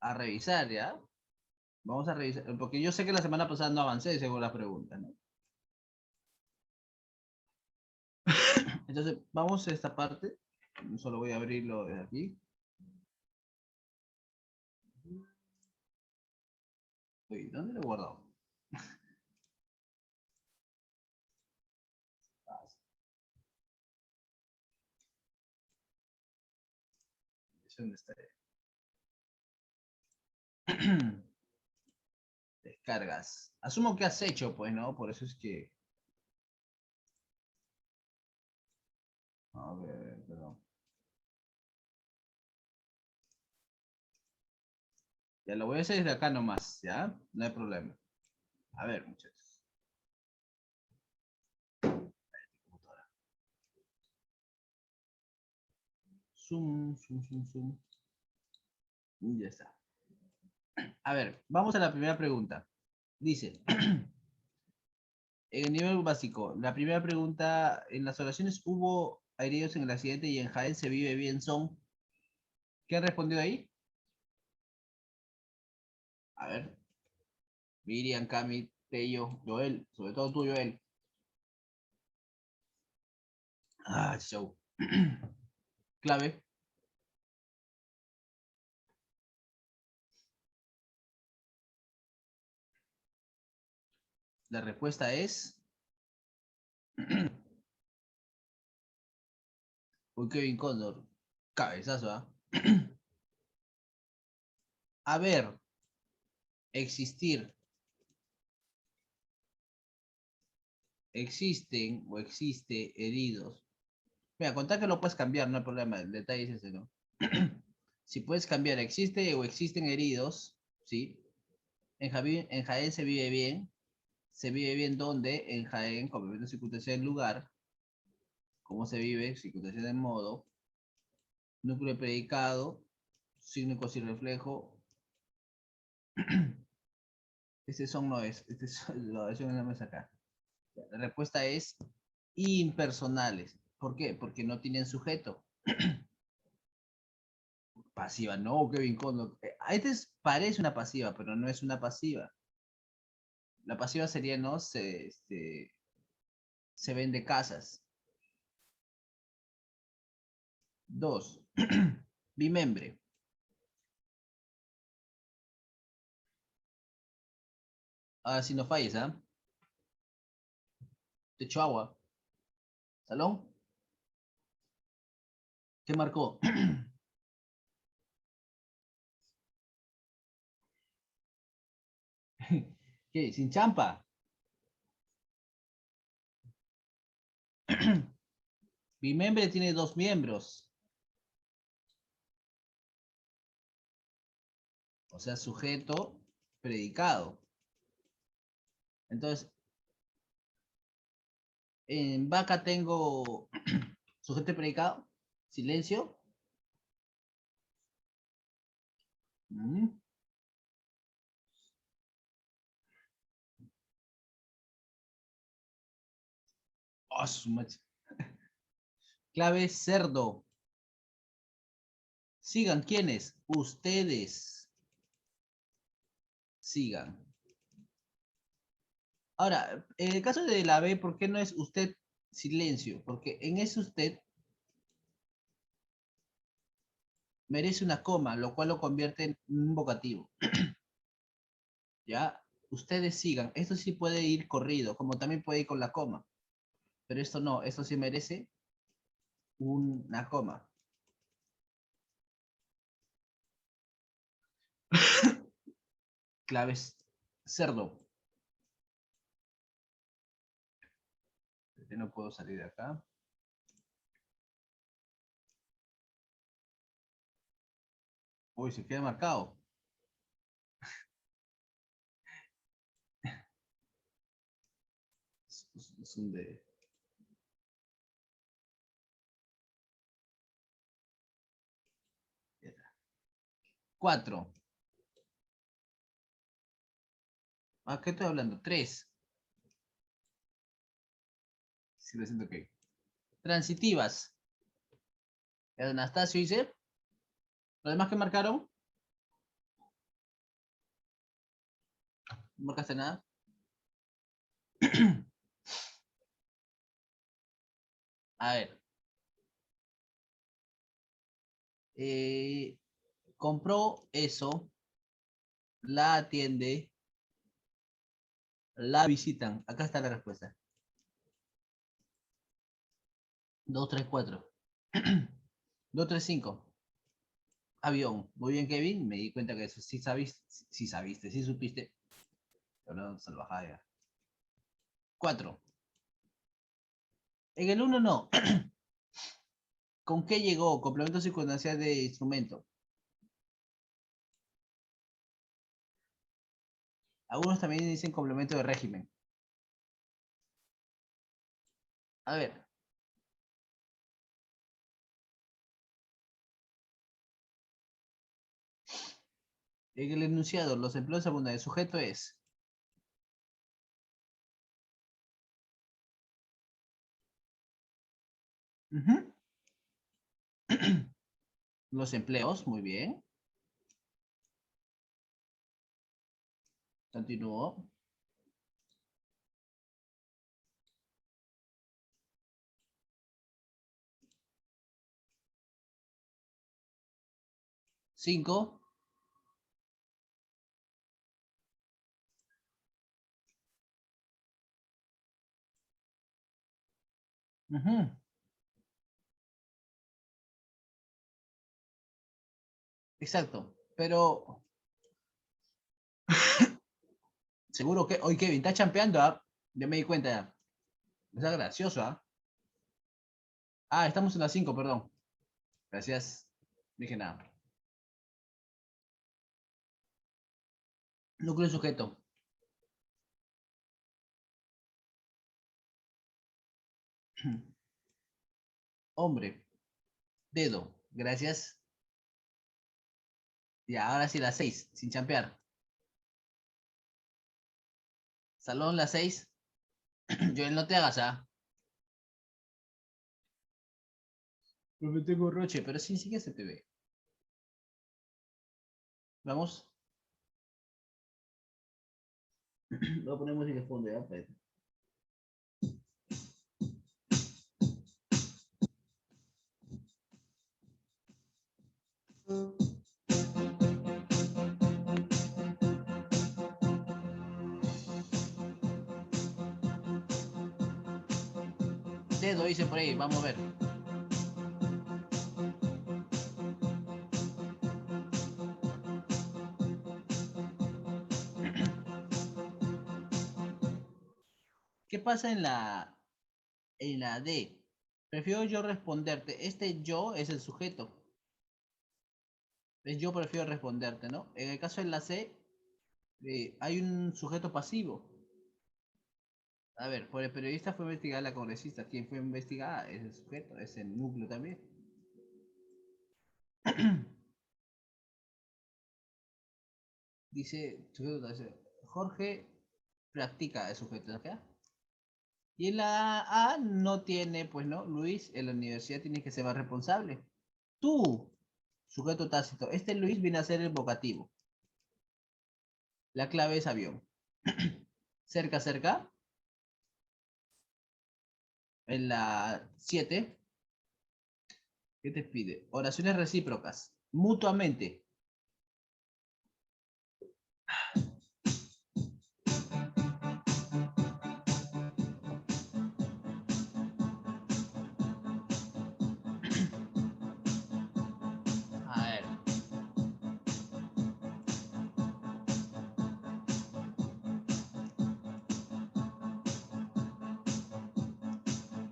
a revisar, ¿ya? Vamos a revisar, porque yo sé que la semana pasada no avancé según la pregunta, ¿no? Entonces, vamos a esta parte. Solo voy a abrirlo de aquí. Uy, ¿dónde lo he guardado? ¿Dónde está? Descargas. Asumo que has hecho, pues, ¿no? Por eso es que... A ver, perdón. Ya lo voy a hacer desde acá nomás, ¿ya? No hay problema. A ver, muchachos. Zoom, zoom, zoom, zoom. Ya está. A ver, vamos a la primera pregunta. Dice, en el nivel básico, la primera pregunta, en las oraciones hubo heridos en el accidente y en Jaén se vive bien son. ¿Qué respondió ahí? A ver, Miriam, Cami, Tello, Joel, sobre todo tú, Joel. Ah, show. Clave. La respuesta es... Uy, Kevin Condor. Cabezazo, ¿ah? A ver, existir. Existen o existe heridos. Mira, contar que lo puedes cambiar, no hay problema. El detalle es ese, ¿no? Si puedes cambiar, existe o existen heridos, ¿sí? En Jaén se vive bien. ¿Se vive bien dónde? En Jaén, complemento circunstancial del lugar. ¿Cómo se vive? Circunstancial del modo. Núcleo de predicado. Signo y reflejo. Este son no es. Este son, no, eso no me saca. La respuesta es impersonales. ¿Por qué? Porque no tienen sujeto. Pasiva, no, Kevin Condor. A este parece una pasiva, pero no es una pasiva. La pasiva sería, ¿no? Se vende casas. Dos, bimembre. Ahora si no falles, ¿ah? Techo agua. Salón. ¿Qué marcó? ¿Qué? ¿Sin champa? Bimembre tiene dos miembros. O sea, sujeto, predicado. Entonces, en vaca tengo sujeto y predicado. Silencio. Mm. Oh, su macho. Clave cerdo. Sigan, ¿quiénes? Ustedes. Sigan. Ahora, en el caso de la B, ¿por qué no es usted silencio? Porque en ese usted merece una coma, lo cual lo convierte en un vocativo. ¿Ya? Ustedes sigan. Esto sí puede ir corrido, como también puede ir con la coma. Pero esto no, esto sí merece una coma. Claves cerdo. No puedo salir de acá. Uy, se queda marcado. Es un de... 4. ¿A qué estoy hablando? 3. Sí, lo siento que. Transitivas. Anastasio dice. ¿Los demás que marcaron? ¿No marcaste nada? A ver. Compró eso, la atiende, la visitan. Acá está la respuesta. 234. 235. Avión. Muy bien, Kevin. Me di cuenta que eso sí sabiste, sí supiste. Pero no, salvajada. 4. En el 1 no. ¿Con qué llegó? Complemento circunstancial de instrumento. Algunos también dicen complemento de régimen. A ver. En el enunciado, los empleos abundan. El sujeto es. Ujú. Los empleos, muy bien. Continúo. 5. Ujú. Exacto. Pero seguro que hoy Kevin está champeando, ¿ah? Ya me di cuenta ya. Está gracioso, ¿ah? Ah, estamos en las 5, perdón. Gracias. Dije nada. Núcleo sujeto. Hombre. Dedo. Gracias. Y ahora sí las 6, sin champear. Salón las 6. Yo no te hagas, ¿ah? No me tengo roche, pero sí que se te ve. Vamos. Lo ponemos en el fondo, ya. Pues. Dedo dice por ahí, vamos a ver. ¿Qué pasa en la D? Prefiero yo responderte. Este yo es el sujeto. Es yo prefiero responderte, ¿no? En el caso de la C, hay un sujeto pasivo. A ver, por el periodista fue investigada la congresista. ¿Quién fue investigada? Es el sujeto, es el núcleo también. Dice, Jorge practica el sujeto, ¿ok? Y en la A no tiene, pues no, Luis, en la universidad tiene que ser más responsable. Tú, sujeto tácito. Este Luis viene a ser el vocativo. La clave es avión. Cerca, cerca. En la 7, ¿qué te pide? Oraciones recíprocas. Mutuamente. A ver.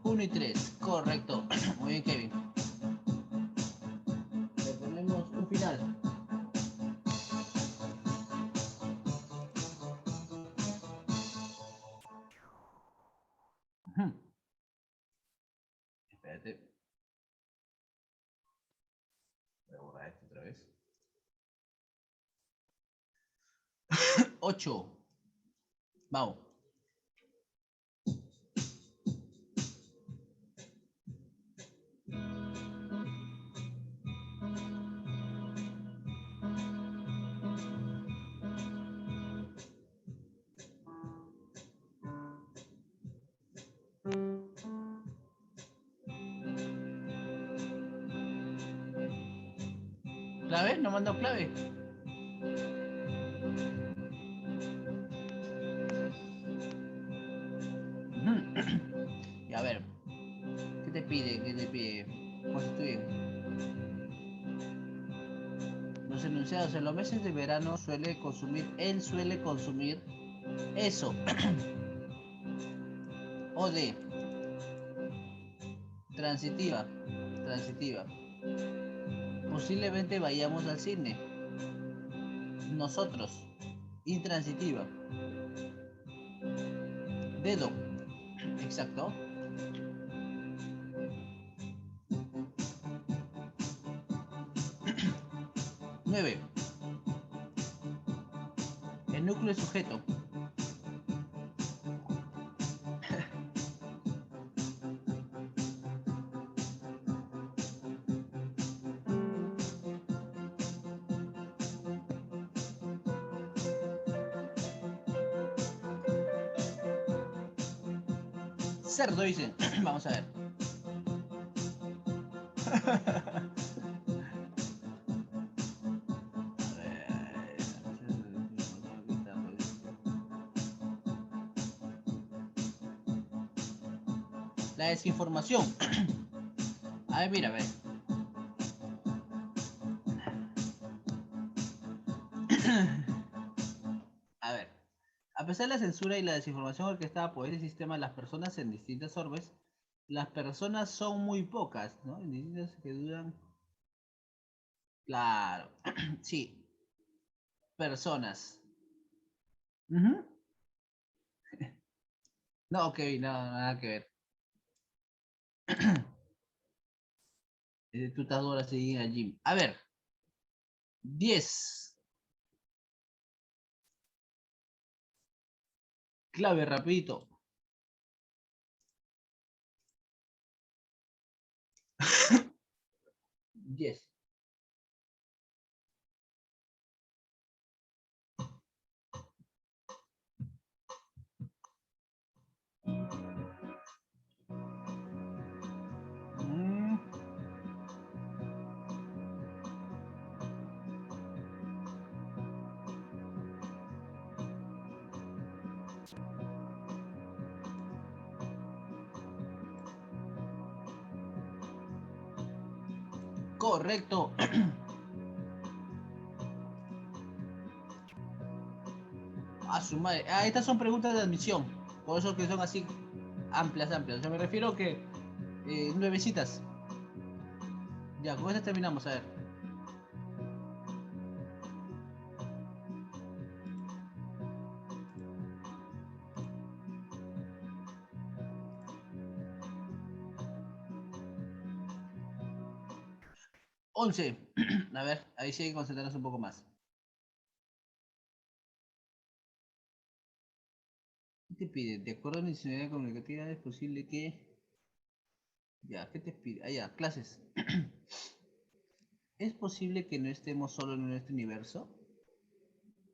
Uno y 3. Correcto. Muy bien, Kevin. Le ponemos un final. Espérate. Voy a borrar esto otra vez. 8. Vamos. ¿Clave? ¿No mandó clave? Y a ver, ¿qué te pide? ¿Qué te pide? Constituye. Los enunciados en los meses de verano él suele consumir eso. O de transitiva, transitiva. Posiblemente vayamos al cine. Nosotros, intransitiva. Dedo, exacto. 9. El núcleo es sujeto. Cerdo, dicen. Vamos a ver. La desinformación. A ver, mira, a ver. A ver. A pesar de la censura y la desinformación orquestada por este sistema, las personas en distintas orbes, las personas son muy pocas, ¿no? En distintas que duran. Claro. Sí, personas. Ujú. No, Kevin, no, nada que ver. Tú estás ahora seguir al gym. A ver, 10. Clave, rapidito. 10. Mm, correcto. A su madre. Ah, estas son preguntas de admisión. Por eso que son así amplias, amplias. O sea, me refiero que nuevecitas. Ya, con estas terminamos. A ver. 11. A ver, ahí sí hay que concentrarnos un poco más. ¿Qué te pide? De acuerdo a la ingeniería comunicativa es posible que... Ya, ¿qué te pide? Ah, ya, clases. ¿Es posible que no estemos solo en este universo?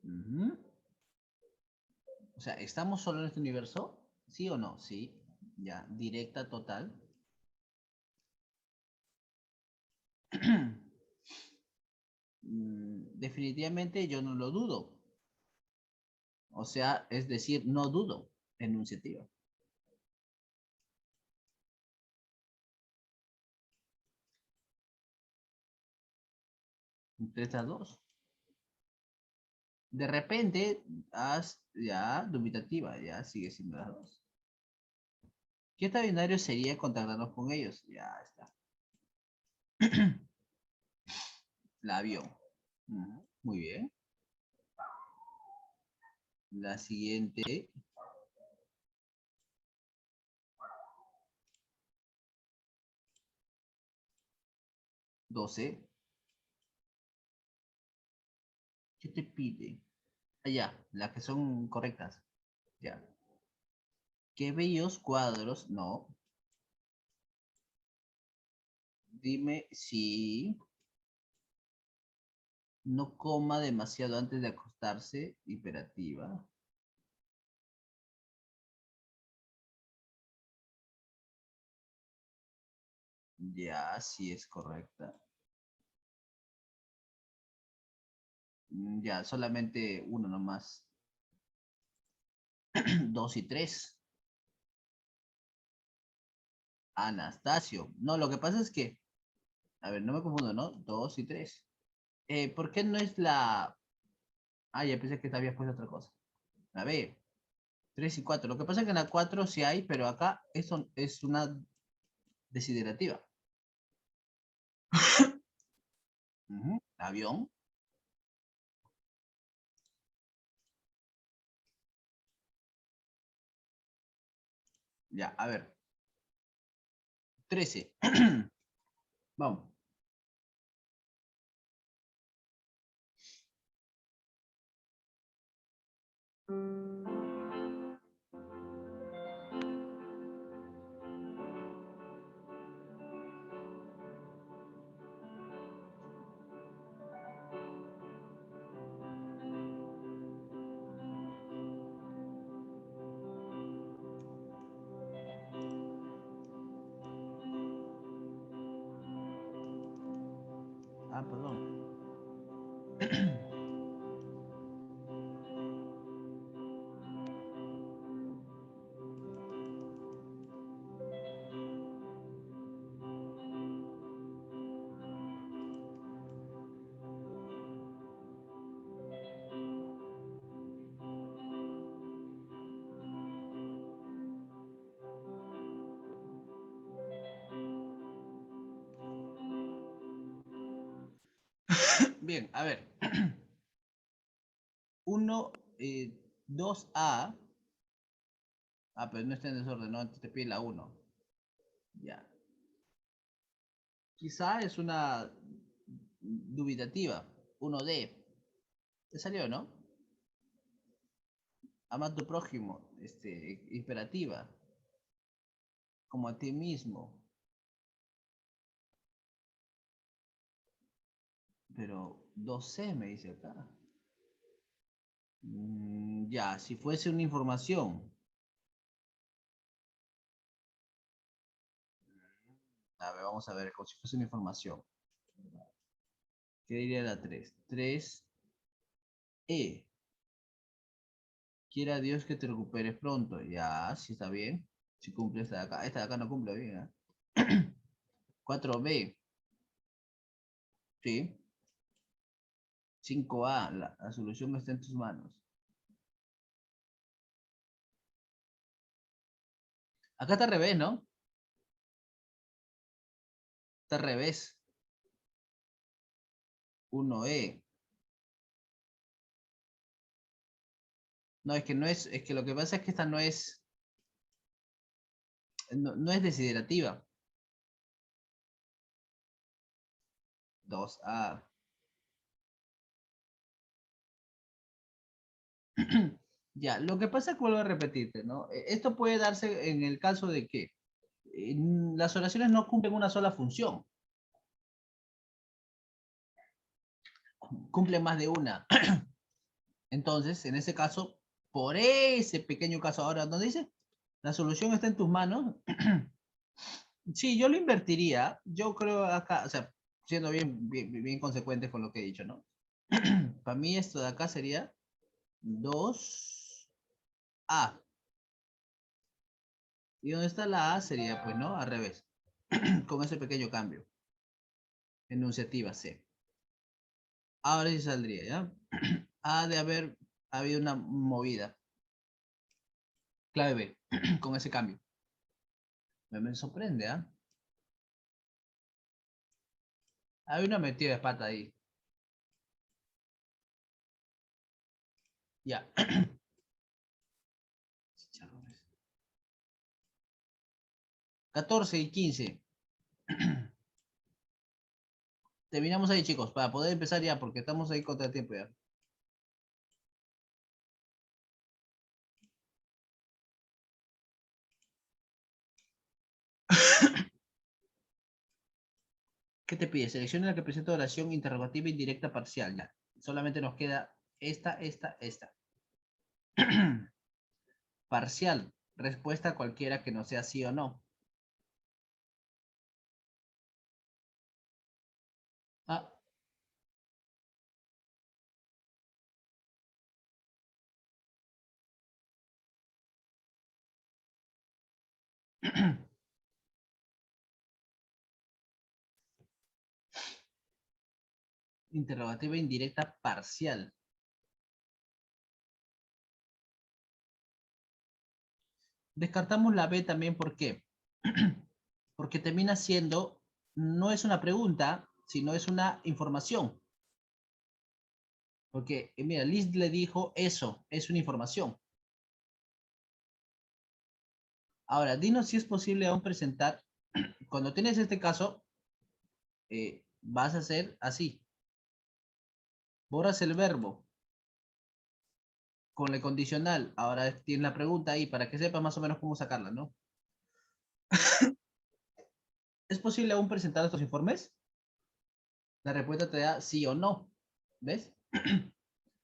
Ujú. O sea, ¿estamos solo en este universo? ¿Sí o no? Sí. Ya, directa, total. Definitivamente yo no lo dudo. O sea, es decir, no dudo. Enunciativa. 3-2. De repente, ya dubitativa, ya sigue siendo las dos. ¿Qué tan binario sería contactarnos con ellos? Ya está. La avión. Muy bien. La siguiente. 12. ¿Qué te pide? Ah, ya, las que son correctas. Ya. ¿Qué bellos cuadros? No. Dime si no coma demasiado antes de acostarse. Imperativa. Ya, sí es correcta. Ya, solamente uno nomás. 2 y 3. Anastasio. No, lo que pasa es que, a ver, no me confundo, ¿no? 2 y 3. ¿Por qué no es la... Ah, ya pensé que te habías puesto otra cosa. La B. 3 y 4. Lo que pasa es que en la 4 sí hay, pero acá eso es una desiderativa. Ujú. Avión. Ya, a ver. 13. Vamos. Ah, perdón. Bien, a ver. 1, 2A. Ah, pero no está en desorden, ¿no? Entonces te pide la 1. Ya. Quizá es una dubitativa. 1D. Te salió, ¿no? Ama a tu prójimo. Imperativa. Como a ti mismo. Pero 2C me dice acá. Ya, si fuese una información. A ver, vamos a ver, como si fuese una información. ¿Qué diría la 3? 3E. Quiera Dios que te recuperes pronto. Ya, sí está bien. Si cumple esta de acá. Esta de acá no cumple bien, ¿eh? 4B. Sí. 5A. La solución está en tus manos. Acá está al revés, ¿no? Está al revés. 1E. No, es que no es. Es que lo que pasa es que esta no es. No es desiderativa. 2A. Ya, lo que pasa es que vuelvo a repetirte, ¿no? Esto puede darse en el caso de que las oraciones no cumplen una sola función, cumplen más de una. Entonces, en ese caso, por ese pequeño caso, ahora, ¿dónde dice? La solución está en tus manos. Sí, yo lo invertiría. Yo creo acá, o sea, siendo bien consecuente con lo que he dicho, ¿no? Para mí esto de acá sería 2A. Y donde está la A sería, pues, ¿no? Al revés. Con ese pequeño cambio. Enunciativa C. Ahora sí saldría, ¿ya? Ha de haber habido una movida. Clave B, con ese cambio. Me sorprende, ¿ah? Hay una metida de pata ahí. Ya. 14 y 15. Terminamos ahí, chicos, para poder empezar ya, porque estamos ahí contra el tiempo ya. ¿Qué te pide? Selecciona la que presenta oración interrogativa indirecta parcial. Ya. Solamente nos queda esta. Parcial. Respuesta cualquiera que no sea sí o no. Interrogativa indirecta parcial. Descartamos la B también, ¿por qué? Porque termina siendo, no es una pregunta, sino es una información. Porque, mira, Liz le dijo eso, es una información. Ahora, dinos si es posible aún presentar, cuando tienes este caso, vas a hacer así. Borras el verbo con el condicional. Ahora tienes la pregunta ahí para que sepas más o menos cómo sacarla, ¿no? ¿Es posible aún presentar estos informes? La respuesta te da sí o no. ¿Ves?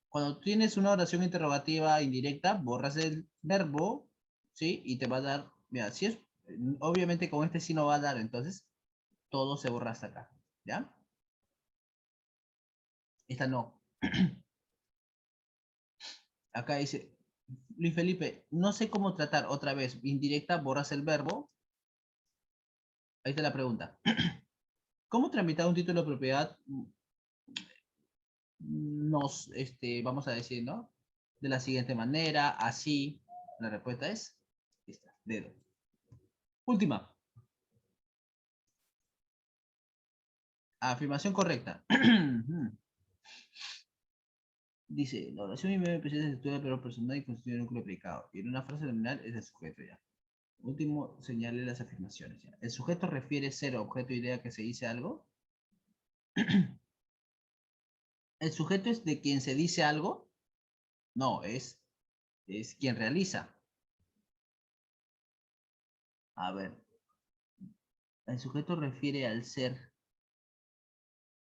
Cuando tienes una oración interrogativa indirecta, borras el verbo, ¿sí? Y te va a dar, mira, si es, obviamente con este sí no va a dar, entonces todo se borra hasta acá, ¿ya? Esta no. Acá dice, Luis Felipe, no sé cómo tratar otra vez, indirecta, borras el verbo. Ahí está la pregunta. ¿Cómo tramitar un título de propiedad? Nos, vamos a decir, ¿no? De la siguiente manera, así. La respuesta es esta, dedo. Última. Afirmación correcta. Dice, la oración y medio presenta estructura pero personal y constituye un núcleo predicado. Y en una frase nominal es el sujeto ya. Último, señale las afirmaciones ya. ¿El sujeto refiere ser objeto idea que se dice algo? ¿El sujeto es de quien se dice algo? No, es quien realiza. A ver, el sujeto refiere al ser.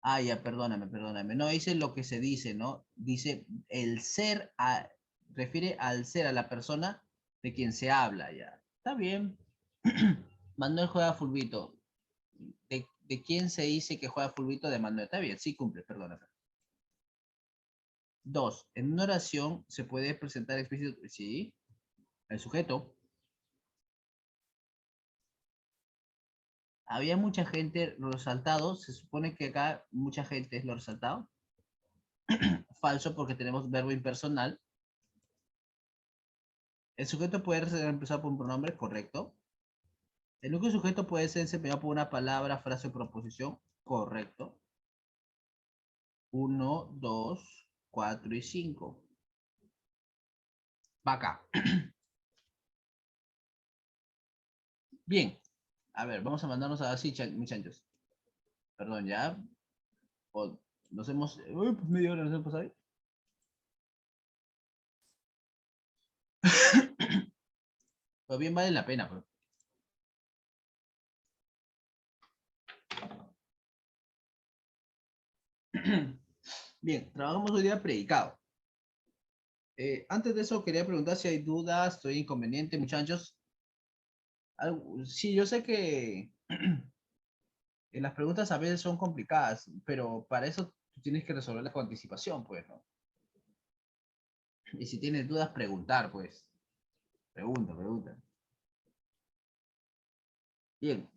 Ah, ya, perdóname. No dice lo que se dice, ¿no? Dice el ser, refiere al ser, a la persona de quien se habla, ya. Está bien. Manuel juega fulbito. ¿De quién se dice que juega fulbito? De Manuel. Está bien, sí cumple, perdóname. Dos, en una oración se puede presentar explícito, sí, el sujeto. Había mucha gente, lo resaltado, se supone que acá mucha gente es lo resaltado. Falso porque tenemos verbo impersonal. El sujeto puede ser reemplazado por un pronombre, correcto. El único sujeto puede ser desempeñado por una palabra, frase o proposición, correcto. 1, 2, 4 y 5. Va acá. Bien. A ver, vamos a mandarnos así, mis chanchos. Perdón, ya. O nos hemos... Uy, pues media hora nos hemos pasado. Pero bien vale la pena, pues. Bien, trabajamos hoy día predicado. Antes de eso, quería preguntar si hay dudas, estoy inconveniente, muchachos. Sí, yo sé que las preguntas a veces son complicadas, pero para eso tú tienes que resolverlas con anticipación, pues, ¿no? Y si tienes dudas, preguntar, pues. Pregunta. Bien.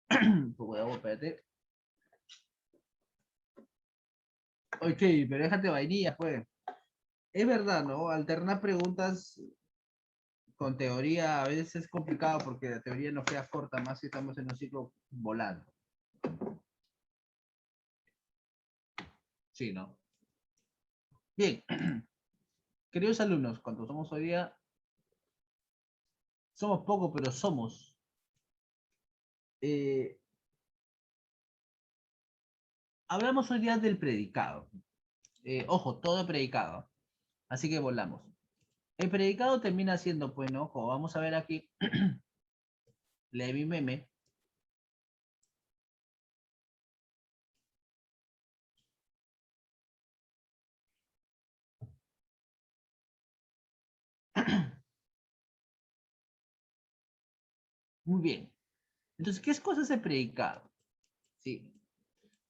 Un poco de agua, espérate. Ok, pero déjate vainilla, pues. Es verdad, ¿no? Alternar preguntas con teoría a veces es complicado porque la teoría nos queda corta, más si estamos en un ciclo volando. Sí, ¿no? Bien. Queridos alumnos, cuando somos hoy día, somos pocos, pero somos. Eh, hablamos hoy día del predicado. Ojo, todo predicado. Así que volamos. El predicado termina siendo, pues, ¿no? Como vamos a ver aquí, lee mi meme. Muy bien. Entonces, ¿qué es cosa ese predicado? Sí.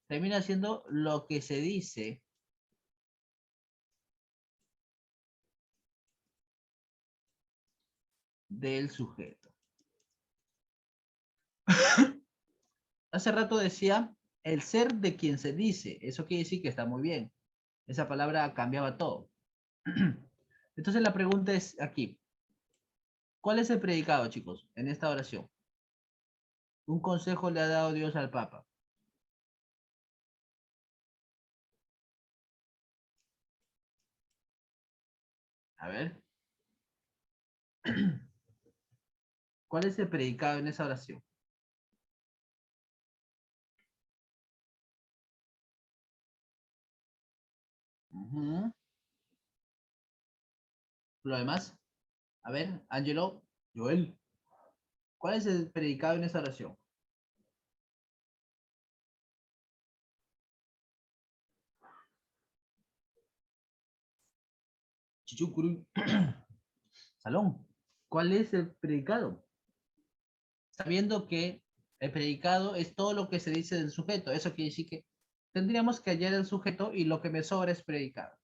Termina siendo lo que se dice del sujeto. Hace rato decía el ser de quien se dice. Eso quiere decir que está muy bien. Esa palabra cambiaba todo. Entonces la pregunta es aquí. ¿Cuál es el predicado, chicos, en esta oración? Un consejo le ha dado Dios al Papa. A ver. ¿Cuál es el predicado en esa oración? Ujú. Lo demás. A ver, Angelo, Joel. ¿Cuál es el predicado en esa oración? Chichucuru. Salón. ¿Cuál es el predicado? Sabiendo que el predicado es todo lo que se dice del sujeto. Eso quiere decir que tendríamos que hallar el sujeto y lo que me sobra es predicado.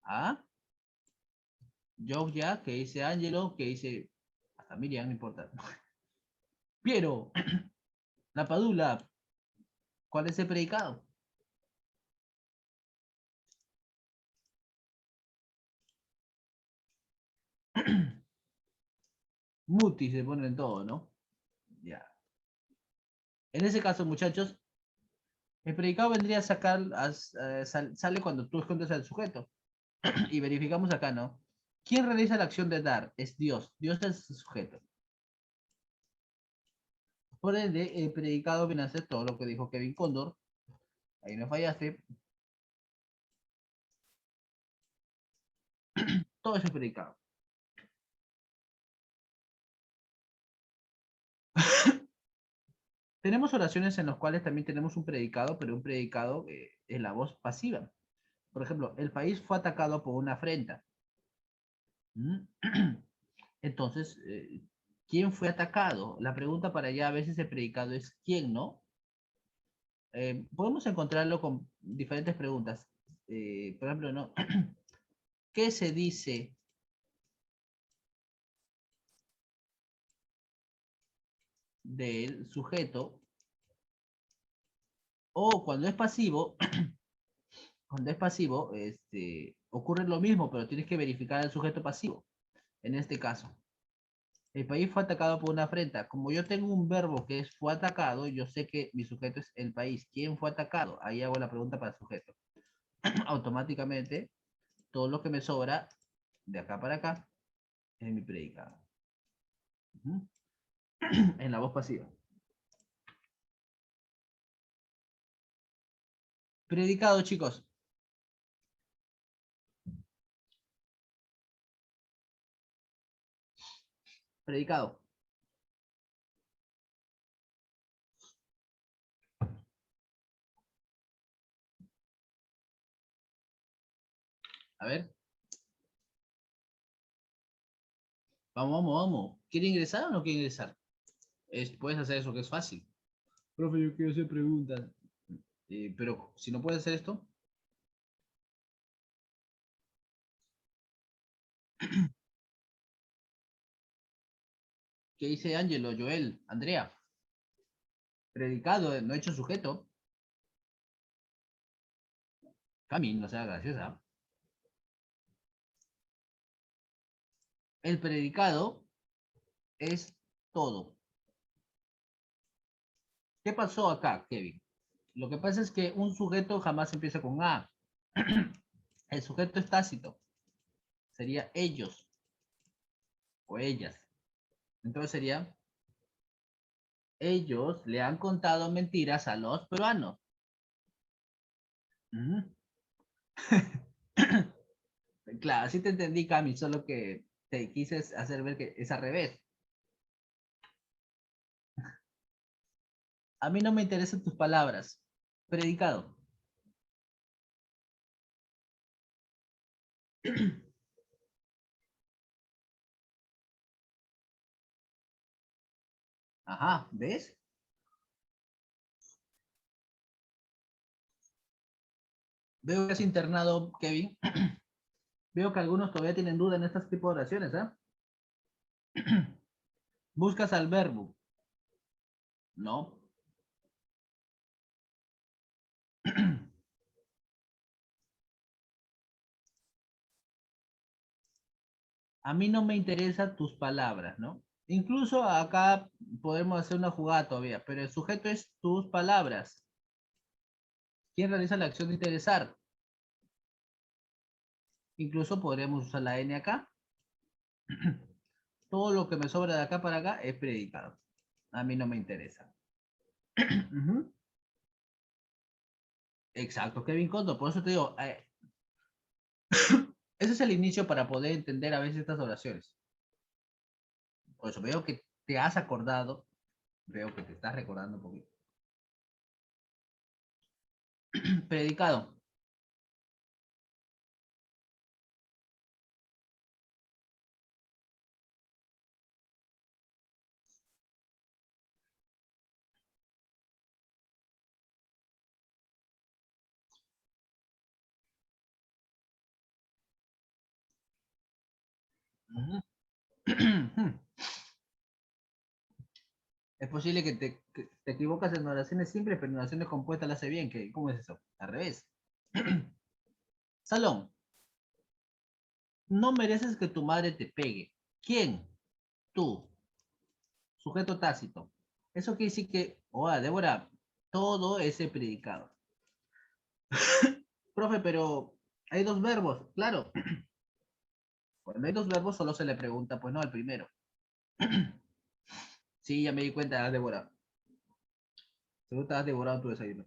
¿Ah? Yo ya, que dice Angelo, que dice hasta Miriam, no importa. Piero, la Padula, ¿cuál es el predicado? Muti se pone en todo, ¿no? Ya. En ese caso, muchachos, el predicado vendría a sacar, sale cuando tú escondes al sujeto. Y verificamos acá, ¿no? ¿Quién realiza la acción de dar? Es Dios. Dios es el sujeto. Por ende, el predicado viene a ser todo lo que dijo Kevin Condor. Ahí no fallaste. Todo es el predicado. Tenemos oraciones en las cuales también tenemos un predicado, pero un predicado es la voz pasiva. Por ejemplo, el país fue atacado por una afrenta. ¿Mm? Entonces, ¿quién fue atacado? La pregunta para allá a veces el predicado es ¿quién, no? Podemos encontrarlo con diferentes preguntas. Por ejemplo, ¿no? ¿Qué se dice del sujeto? O cuando es pasivo, cuando es pasivo, ocurre lo mismo, pero tienes que verificar el sujeto pasivo. En este caso, el país fue atacado por una afrenta. Como yo tengo un verbo que es fue atacado, yo sé que mi sujeto es el país. ¿Quién fue atacado? Ahí hago la pregunta para el sujeto. Automáticamente, todo lo que me sobra de acá para acá es mi predicado. Ujú. En la voz pasiva. Predicado, chicos. Predicado. A ver. Vamos, vamos, vamos. ¿Quiere ingresar o no quiere ingresar? Puedes hacer eso que es fácil. Profe, yo quiero hacer preguntas. Pero si no puedes hacer esto, ¿qué dice Ángelo, Joel, Andrea? Predicado, no hecho sujeto. Cami, no sea graciosa. El predicado es todo. ¿Qué pasó acá, Kevin? Lo que pasa es que un sujeto jamás empieza con A. El sujeto es tácito. Sería ellos o ellas. Entonces sería, ellos le han contado mentiras a los peruanos. Ujú. Claro, sí te entendí, Cami, solo que te quise hacer ver que es al revés. A mí no me interesan tus palabras. Predicado. Ajá, ¿ves? Veo que has internado, Kevin. Veo que algunos todavía tienen duda en este tipo de oraciones, ¿eh? Buscas al verbo. No. A mí no me interesan tus palabras, ¿no? Incluso acá podemos hacer una jugada todavía, pero el sujeto es tus palabras. ¿Quién realiza la acción de interesar? Incluso podríamos usar la N acá. Todo lo que me sobra de acá para acá es predicado. A mí no me interesa. Ujú. Exacto, Kevin Condo. Por eso te digo, ese es el inicio para poder entender a veces estas oraciones. Por eso veo que te has acordado, veo que te estás recordando un poquito. Predicado. Ujú. Es posible que te equivocas en oraciones simples, pero en oraciones compuestas la hace bien. ¿Cómo es eso? Al revés. Salón. No mereces que tu madre te pegue. ¿Quién? Tú. Sujeto tácito. Eso quiere decir que, Débora, todo ese predicado. Profe, pero hay dos verbos. Claro, cuando hay dos verbos solo se le pregunta, pues no, al primero. Sí, ya me di cuenta, Débora. Seguro te has devorado tu desayuno.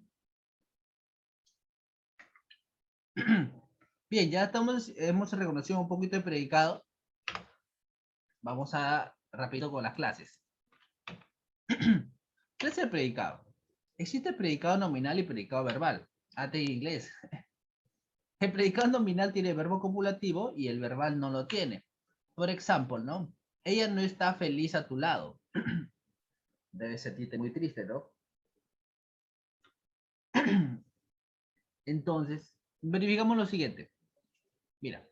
Bien, ya hemos reconocido un poquito el predicado. Vamos a rápido con las clases. ¿Qué es el predicado? Existe el predicado nominal y predicado verbal. AT en inglés. El predicado nominal tiene verbo copulativo y el verbal no lo tiene. Por ejemplo, ¿no? Ella no está feliz a tu lado. Debe sentirte muy triste, ¿no? Entonces, verificamos lo siguiente. Mira,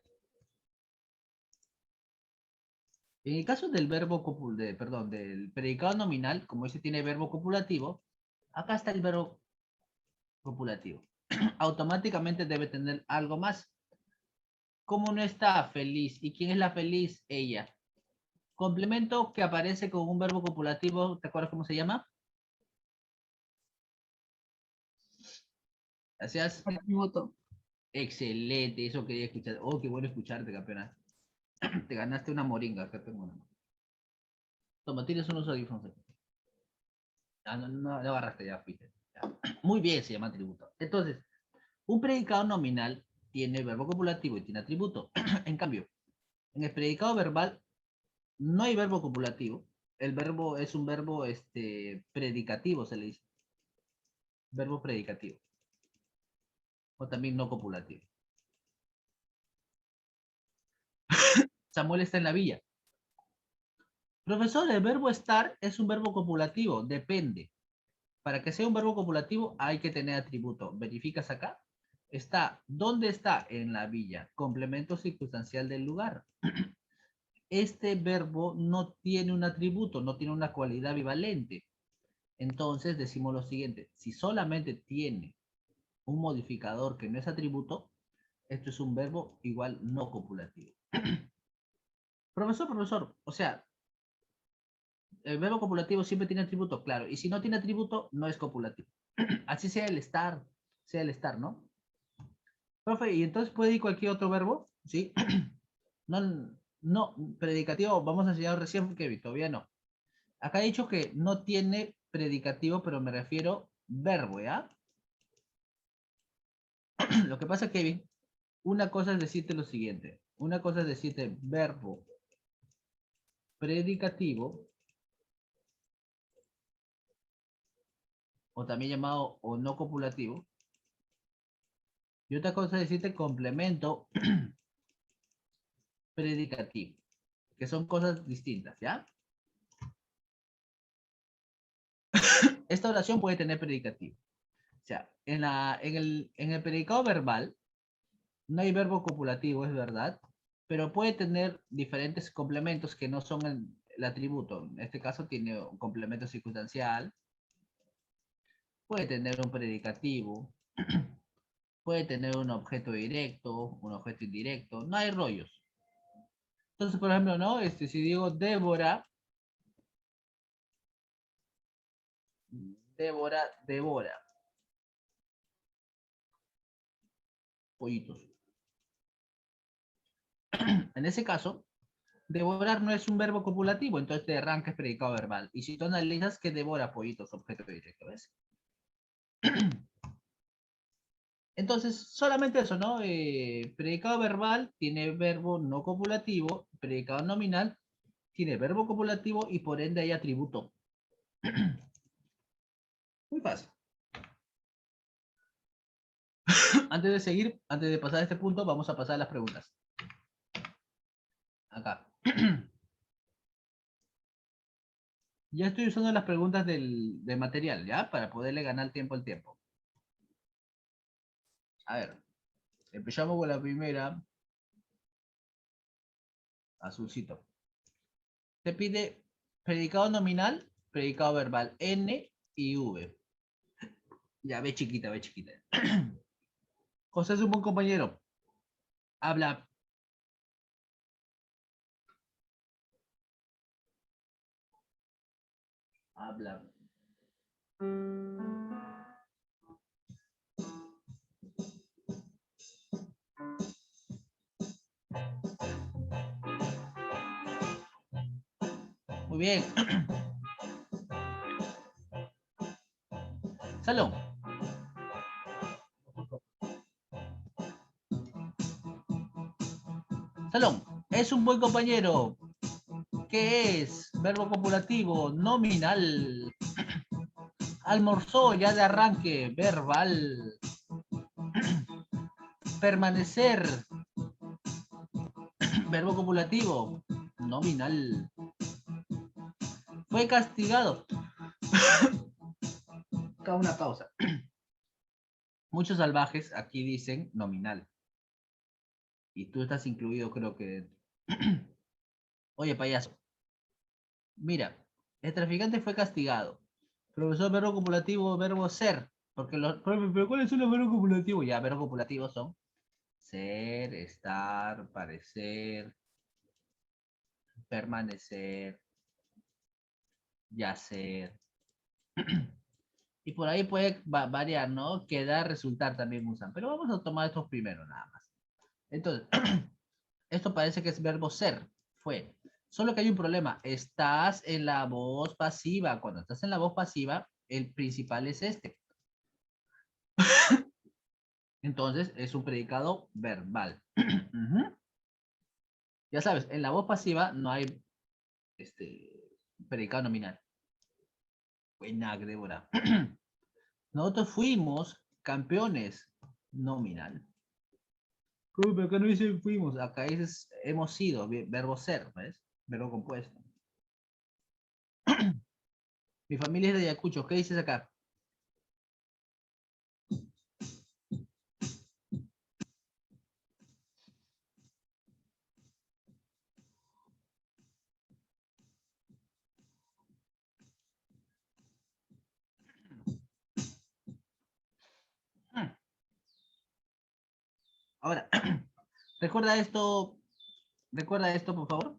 en el caso del del predicado nominal, como ese tiene verbo copulativo, acá está el verbo copulativo. Automáticamente debe tener algo más. ¿Cómo no está feliz? ¿Y quién es la feliz? Ella. Complemento que aparece con un verbo copulativo, ¿te acuerdas cómo se llama? Gracias. Atributo. Excelente, eso quería escuchar. Oh, qué bueno escucharte, campeona. Te ganaste una moringa, acá tengo una. Toma, tienes unos audífonos. Ah, no, no, no agarraste, ya fuiste. Ya. Muy bien, se llama atributo. Entonces, un predicado nominal tiene verbo copulativo y tiene atributo. En cambio, en el predicado verbal no hay verbo copulativo. El verbo es un verbo predicativo, se le dice. Verbo predicativo. O también no copulativo. Samuel está en la villa. Profesor, el verbo estar es un verbo copulativo, depende. Para que sea un verbo copulativo hay que tener atributo. ¿Verificas acá? Está, ¿dónde está? En la villa. Complemento circunstancial del lugar. Este verbo no tiene un atributo, no tiene una cualidad bivalente. Entonces decimos lo siguiente, si solamente tiene un modificador que no es atributo, esto es un verbo igual no copulativo. Profesor, o sea, el verbo copulativo siempre tiene atributo, claro, y si no tiene atributo, no es copulativo. Así sea el estar, ¿no? Profe, ¿y entonces puede ir cualquier otro verbo? Sí. No, no, predicativo, vamos a enseñar recién, Kevin, todavía no. Acá he dicho que no tiene predicativo, pero me refiero verbo, ¿ya? Lo que pasa, Kevin, una cosa es decirte lo siguiente. Una cosa es decirte verbo predicativo, o también llamado o no copulativo. Y otra cosa es decirte complemento predicativo, que son cosas distintas, ¿ya? Esta oración puede tener predicativo. O sea, en el predicado verbal, No hay verbo copulativo, es verdad, pero puede tener diferentes complementos que no son el atributo. En este caso tiene un complemento circunstancial, puede tener un predicativo, puede tener un objeto directo, un objeto indirecto, no hay rollos. Entonces, por ejemplo, ¿no? Si digo Débora, Débora, devora pollitos. En ese caso, devorar no es un verbo copulativo, entonces de arranque es predicado verbal. Y si tú analizas que devora pollitos, objeto directo, ¿ves? Entonces, solamente eso, ¿no? Predicado verbal tiene verbo no copulativo, predicado nominal tiene verbo copulativo y por ende hay atributo. Muy fácil. Antes de seguir, antes de pasar a este punto, vamos a pasar a las preguntas. Acá. Ya estoy usando las preguntas del material, ¿ya? Para poderle ganar tiempo al tiempo. A ver, empezamos con la primera. Azulcito. Te pide predicado nominal, predicado verbal, N y V. Ya, ve chiquita, ve chiquita. José es un buen compañero. Habla. Habla. Muy bien. Salón. Salón. Es un buen compañero. ¿Qué es? Verbo copulativo, nominal. Almorzó ya de arranque, verbal. Permanecer, verbo copulativo, nominal. Fue castigado. Acá una pausa. Muchos salvajes aquí dicen nominal. Y tú estás incluido, creo que. Oye, payaso. Mira, el traficante fue castigado. Profesor, verbo copulativo, verbo ser. Porque los. Pero ¿cuáles son los verbos copulativos? Ya, verbos copulativos son ser, estar, parecer, permanecer, yacer. Y por ahí puede variar, ¿no? Quedar, resultar también usan. Pero vamos a tomar estos primero nada más. Entonces, esto parece que es verbo ser. Fue. Solo que hay un problema. Estás en la voz pasiva. Cuando estás en la voz pasiva, el principal es este. Entonces, es un predicado verbal. Ya sabes, en la voz pasiva no hay predicado nominal. Buena, Débora. Nosotros fuimos campeones nominal. Pero acá no dice fuimos, acá dice hemos sido, verbo ser, ¿ves? Verbo compuesto. Mi familia es de Ayacucho, ¿qué dices acá? Ahora, recuerda esto, por favor.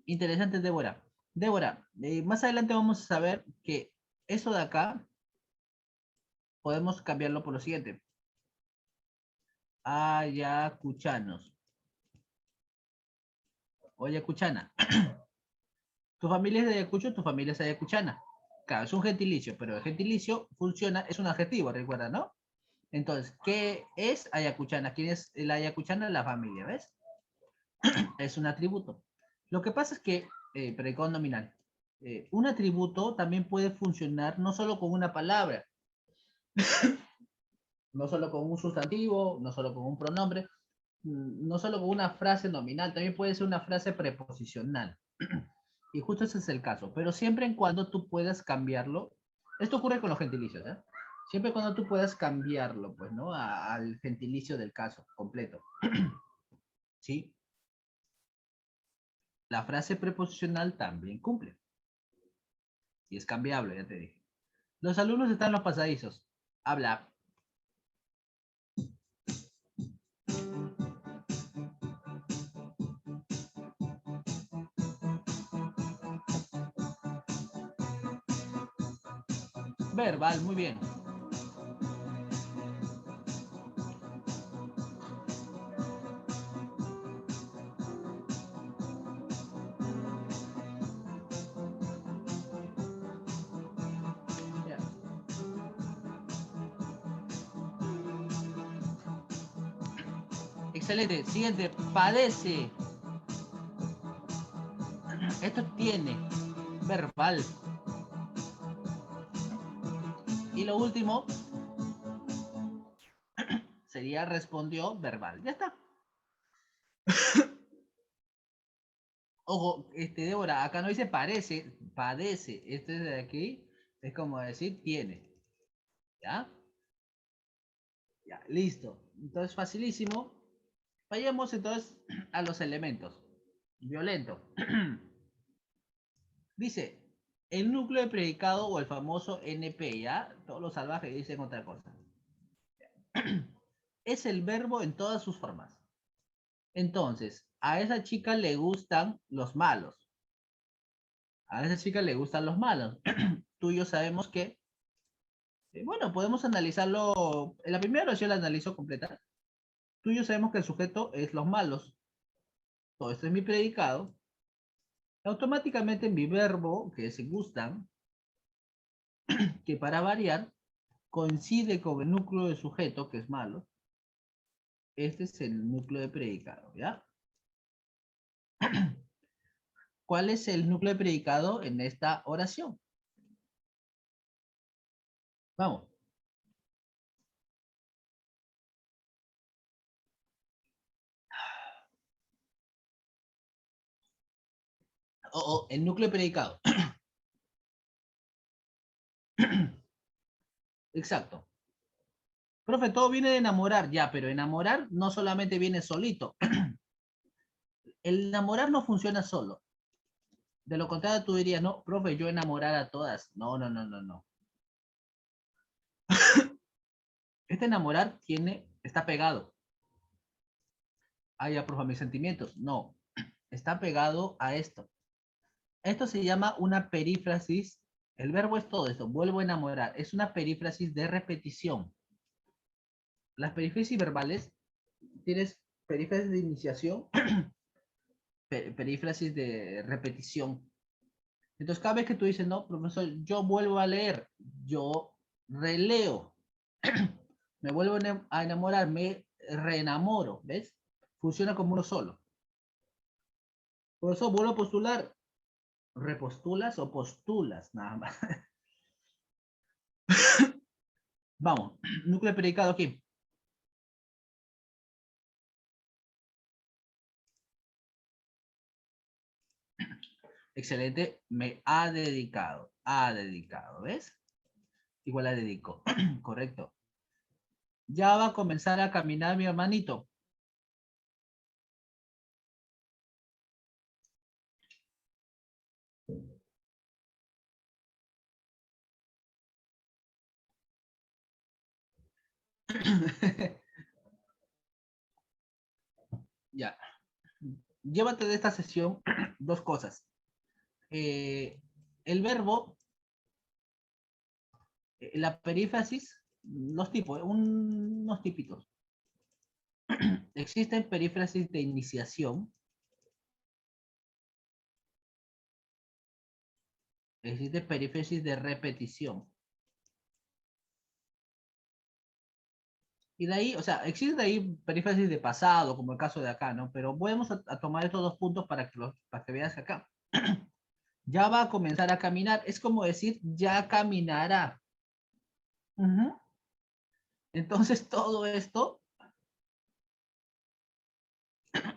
Interesante, Débora. Débora, más adelante vamos a saber que eso de acá podemos cambiarlo por lo siguiente. Ayacuchanos. O ayacuchana. Tu familia es de Ayacucho, tu familia es ayacuchana. Claro, es un gentilicio, pero el gentilicio funciona, es un adjetivo, recuerda, ¿no? Entonces, ¿qué es ayacuchana? ¿Quién es la ayacuchana? La familia, ¿ves? Es un atributo. Lo que pasa es que, predicado nominal, un atributo también puede funcionar no solo con una palabra, no solo con un sustantivo, no solo con un pronombre, no solo con una frase nominal, también puede ser una frase preposicional. Y justo ese es el caso, pero siempre en cuando tú puedas cambiarlo. Esto ocurre con los gentilicios, ¿eh? Siempre cuando tú puedas cambiarlo, pues, ¿no? Al gentilicio del caso completo. ¿Sí? La frase preposicional también cumple. Y es cambiable, ya te dije. Los alumnos están en los pasadizos. Habla. Verbal, muy bien. Ya. Excelente. Siguiente. Padece. Esto tiene. Verbal. Y lo último sería respondió verbal. Ya está. Ojo, Débora, acá no dice parece, padece. Este de aquí es como decir tiene. ¿Ya? Ya, listo. Entonces, facilísimo. Vayamos entonces a los elementos. Violento. Dice, el núcleo de predicado o el famoso NP, ¿ya? Todos los salvajes dicen otra cosa. Es el verbo en todas sus formas. Entonces, a esa chica le gustan los malos. A esa chica le gustan los malos. Tú y yo sabemos que, bueno, podemos analizarlo. En la primera oración la analizo completa. Tú y yo sabemos que el sujeto es los malos. Todo esto es mi predicado. Automáticamente mi verbo, que es gustan, que para variar, coincide con el núcleo de sujeto, que es malo. Este es el núcleo de predicado, ¿ya? ¿Cuál es el núcleo de predicado en esta oración? Vamos. El núcleo de predicado. Exacto. Profe, todo viene de enamorar, ya, pero enamorar no solamente viene solito. El enamorar no funciona solo. De lo contrario, tú dirías, no, profe, yo enamorar a todas. No, no, no, no, no. Este enamorar está pegado. Ah, ya, profe, mis sentimientos. No, está pegado a esto. Esto se llama una perífrasis. El verbo es todo esto. Vuelvo a enamorar. Es una perífrasis de repetición. Las perífrasis verbales, tienes perífrasis de iniciación, perífrasis de repetición. Entonces, cada vez que tú dices, no, profesor, yo vuelvo a leer, yo releo, me vuelvo a enamorar, me reenamoro, ¿ves? Funciona como uno solo. Por eso vuelvo a postular, repostulas o postulas, nada más. Vamos, núcleo predicado aquí. Excelente, me ha dedicado, ¿ves? Igual la dedico, correcto. Ya va a comenzar a caminar mi hermanito. Ya. Llévate de esta sesión dos cosas. El verbo, la perífrasis, los tipos, unos tipitos. Existen perífrasis de iniciación, existe perífrasis de repetición. Y de ahí, o sea, existe de ahí perífrasis de pasado, como el caso de acá, ¿no? Pero podemos a tomar estos dos puntos para que veas acá. Ya va a comenzar a caminar. Es como decir, ya caminará. Entonces, todo esto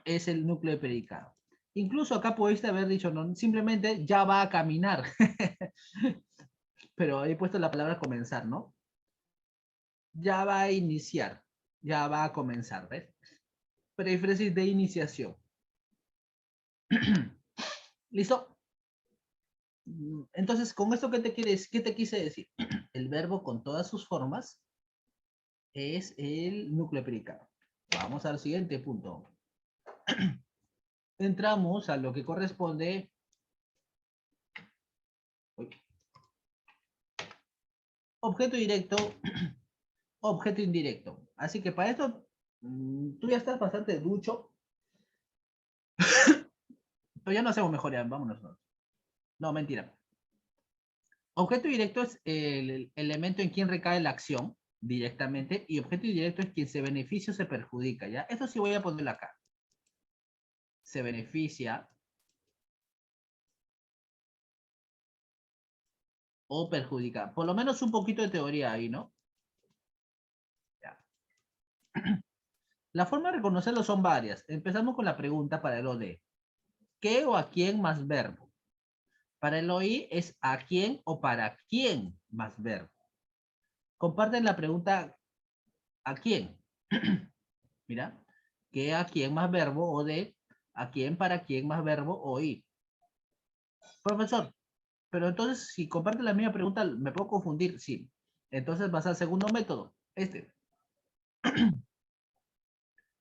es el núcleo de predicado. Incluso acá pudiste haber dicho, no, simplemente ya va a caminar. Pero he puesto la palabra comenzar, ¿no? ya va a iniciar, ya va a comenzar, ¿ves? Perífrasis de iniciación. ¿Listo? Entonces, con esto, ¿qué te quise decir? El verbo con todas sus formas es el núcleo predicado. Vamos al siguiente punto. Entramos a lo que corresponde. Objeto directo, objeto indirecto. Así que para esto, tú ya estás bastante ducho, pero ya no hacemos mejor, ya, vámonos. No, mentira. Objeto directo es el elemento en quien recae la acción directamente y objeto indirecto es quien se beneficia o se perjudica, ¿ya? Esto sí voy a ponerlo acá. Se beneficia o perjudica. Por lo menos un poquito de teoría ahí, ¿no? Ya. La forma de reconocerlo son varias. Empezamos con la pregunta para el OD. ¿Qué o a quién más verbo? Para el OI es a quién o para quién más verbo. Comparten la pregunta ¿a quién? Mira, ¿qué a quién más verbo? O de ¿a quién para quién más verbo? OI. Profesor, pero entonces si comparten la misma pregunta, ¿me puedo confundir? Sí. Entonces vas al segundo método.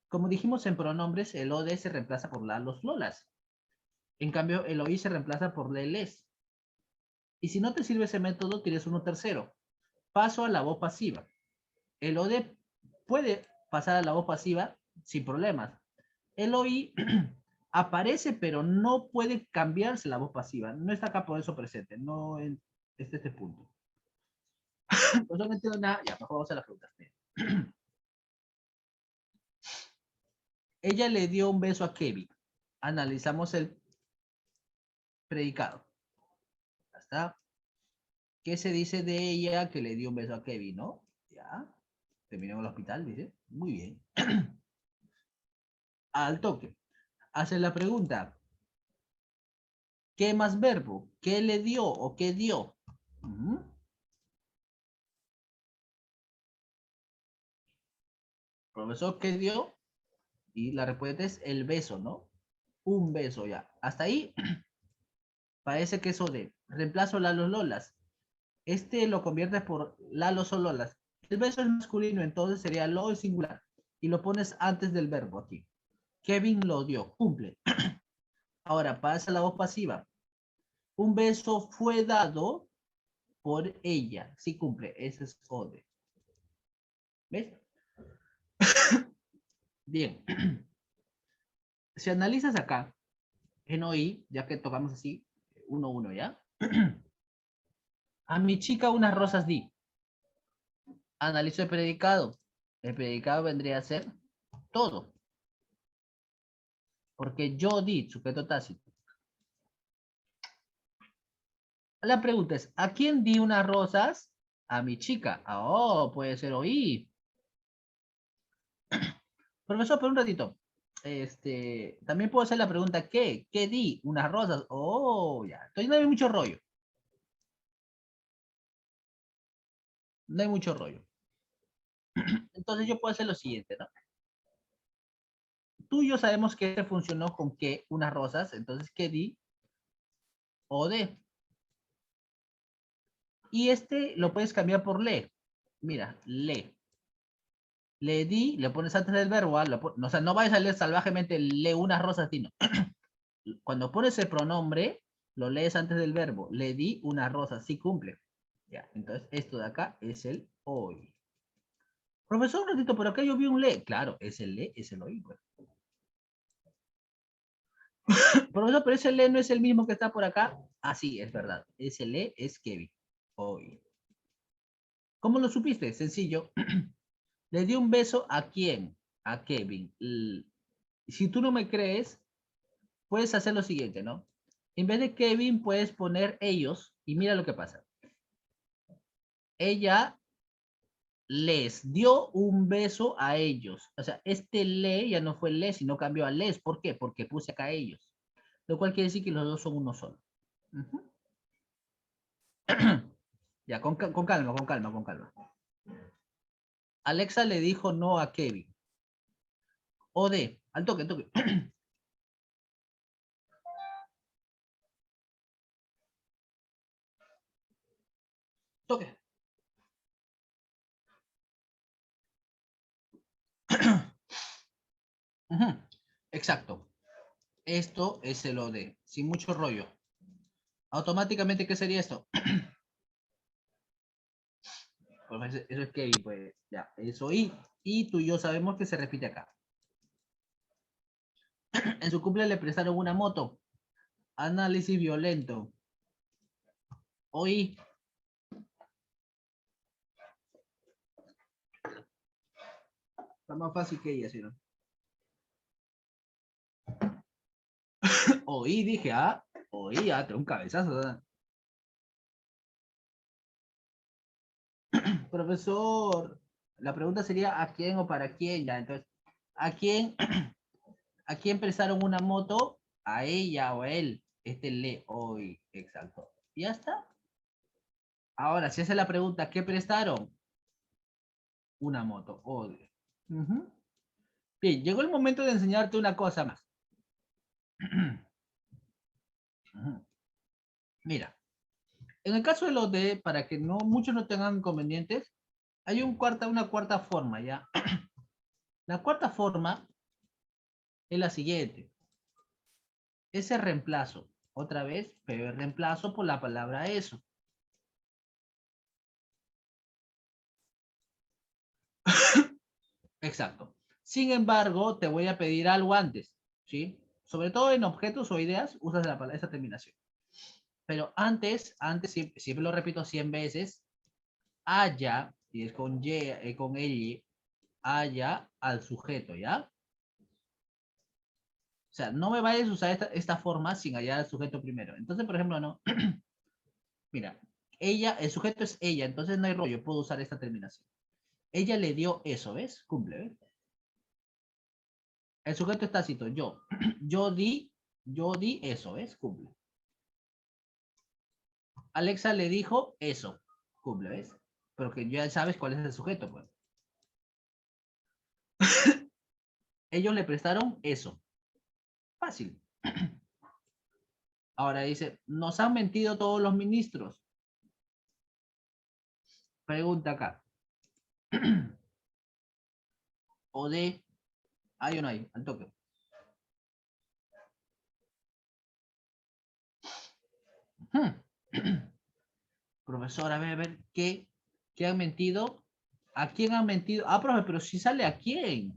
Como dijimos en pronombres, el OD se reemplaza por la, los, lolas. En cambio, el OI se reemplaza por la, les. Y si no te sirve ese método, tienes uno tercero. Paso a la voz pasiva. El OD puede pasar a la voz pasiva sin problemas. El OI aparece, pero no puede cambiarse la voz pasiva. No está acá por eso presente. No en este punto. Pues no entiendo nada. Ya, mejor vamos a las preguntas. Ella le dio un beso a Kevin. Analizamos el predicado. Ya está. ¿Qué se dice de ella que le dio un beso a Kevin, no? Ya. Terminó en el hospital, dice. Muy bien. Al toque. Hace la pregunta. ¿Qué más verbo? ¿Qué le dio o qué dio? Profesor, ¿qué dio? Y la respuesta es el beso, ¿no? Un beso ya. Hasta ahí parece que eso de reemplazo Lalos Lolas. Este lo conviertes por Lalos o Lolas. El beso es masculino, entonces sería lo en singular. Y lo pones antes del verbo aquí. Kevin lo dio, cumple. Ahora pasa la voz pasiva. Un beso fue dado por ella. Sí cumple, ese es ode. ¿Ves? Bien. Si analizas acá, en OI, ya que tocamos así, 1-1, ¿ya? A mi chica unas rosas di. Analizo el predicado. El predicado vendría a ser todo. Porque yo di, sujeto tácito. La pregunta es, ¿a quién di unas rosas? A mi chica. Oh, puede ser oí. Profesor, por un ratito. También puedo hacer la pregunta, ¿qué? ¿Qué di? Unas rosas. Oh, ya. Entonces no hay mucho rollo. No hay mucho rollo. Entonces yo puedo hacer lo siguiente, ¿no? Tú y yo sabemos que este funcionó con qué, unas rosas. Entonces, ¿qué di? O de. Y este lo puedes cambiar por le. Mira, le. Le di, le pones antes del verbo, o sea, no vayas a leer salvajemente le unas rosas, sino cuando pones el pronombre, lo lees antes del verbo. Le di unas rosas, sí cumple. Ya, entonces esto de acá es el hoy. Profesor, un ratito, pero acá yo vi un le. Claro, es el le, es el hoy. Pues. Profesor, pero ese le no es el mismo que está por acá. Ah, sí, es verdad. Ese le es Kevin. Hoy. ¿Cómo lo supiste? Sencillo. Le di un beso a quién? A Kevin. Si tú no me crees, puedes hacer lo siguiente, ¿no? En vez de Kevin, puedes poner ellos y mira lo que pasa. Ella les dio un beso a ellos. O sea, este le ya no fue le, sino cambió a les. ¿Por qué? Porque puse acá a ellos. Lo cual quiere decir que los dos son uno solo. Uh -huh. Ya, con calma, con calma, con calma. Alexa le dijo no a Kevin. O D, al toque, toque. Toque. Ujú. Exacto. Esto es el OD, sin mucho rollo. Automáticamente, ¿qué sería esto? Pues eso es Kevin, pues ya, eso y tú y yo sabemos que se repite acá. En su cumple le prestaron una moto. Análisis violento. Hoy está más fácil que ella, ¿sí, no? Oí, dije, oí, tengo un cabezazo, ¿verdad? Profesor, la pregunta sería ¿a quién o para quién? Ya, entonces, ¿a quién, a quién prestaron una moto? A ella o a él. Este le hoy, exacto. ¿Ya está? Ahora, si hace la pregunta, ¿qué prestaron? Una moto, odio. Ujú. Bien, llegó el momento de enseñarte una cosa más. Ujú. Mira, en el caso de los de, para que no muchos no tengan inconvenientes, hay una cuarta forma, ¿ya? La cuarta forma es la siguiente. Ese reemplazo, otra vez, pero el reemplazo por la palabra eso. Exacto. Sin embargo, te voy a pedir algo antes, ¿sí? Sobre todo en objetos o ideas, usas esa terminación. Pero antes siempre lo repito 100 veces, haya, y es con y, con ella, haya al sujeto, ¿ya? O sea, no me vayas a usar esta forma sin hallar al sujeto primero. Entonces, por ejemplo, no. Mira, ella, el sujeto es ella, entonces no hay rollo, puedo usar esta terminación. Ella le dio eso, ¿ves? Cumple, ¿ves? El sujeto es tácito, yo. Yo di eso, ¿ves? Cumple. Alexa le dijo eso, cumple, ¿ves? Pero que ya sabes cuál es el sujeto, pues. Ellos le prestaron eso. Fácil. Ahora dice, nos han mentido todos los ministros. Pregunta acá. O de, hay o no hay, al toque. Hmm. Profesor, a ver, ¿qué han mentido? ¿A quién han mentido? Ah, profe, pero si sale a quién.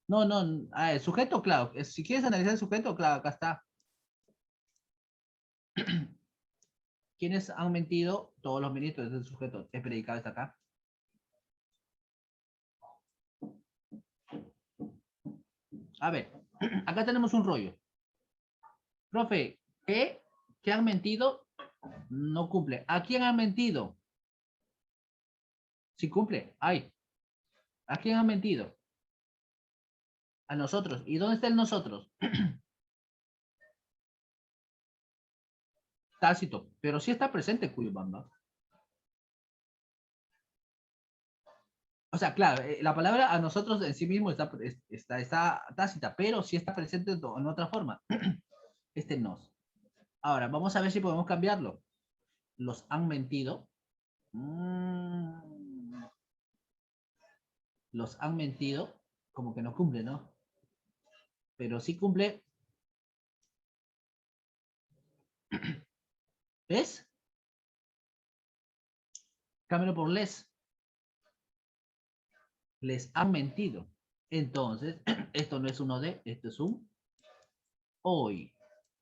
No, no, el sujeto, claro. Si quieres analizar el sujeto, claro, acá está. ¿Quiénes han mentido? Todos los ministros del sujeto. Es predicado está acá. A ver, acá tenemos un rollo. Profe, ¿qué han mentido? No cumple. ¿A quién han mentido? Si cumple. Ay. ¿A quién han mentido? A nosotros. ¿Y dónde está el nosotros? Tácito. Pero sí está presente Cuyabamba. O sea, claro, la palabra a nosotros en sí mismo está tácita, pero sí está presente en otra forma. Este nos. Ahora, vamos a ver si podemos cambiarlo. Los han mentido. Mm, los han mentido. Como que no cumple, ¿no? Pero sí cumple. ¿Ves? Cámbialo por les. Les han mentido. Entonces, esto no es uno de, esto es un hoy.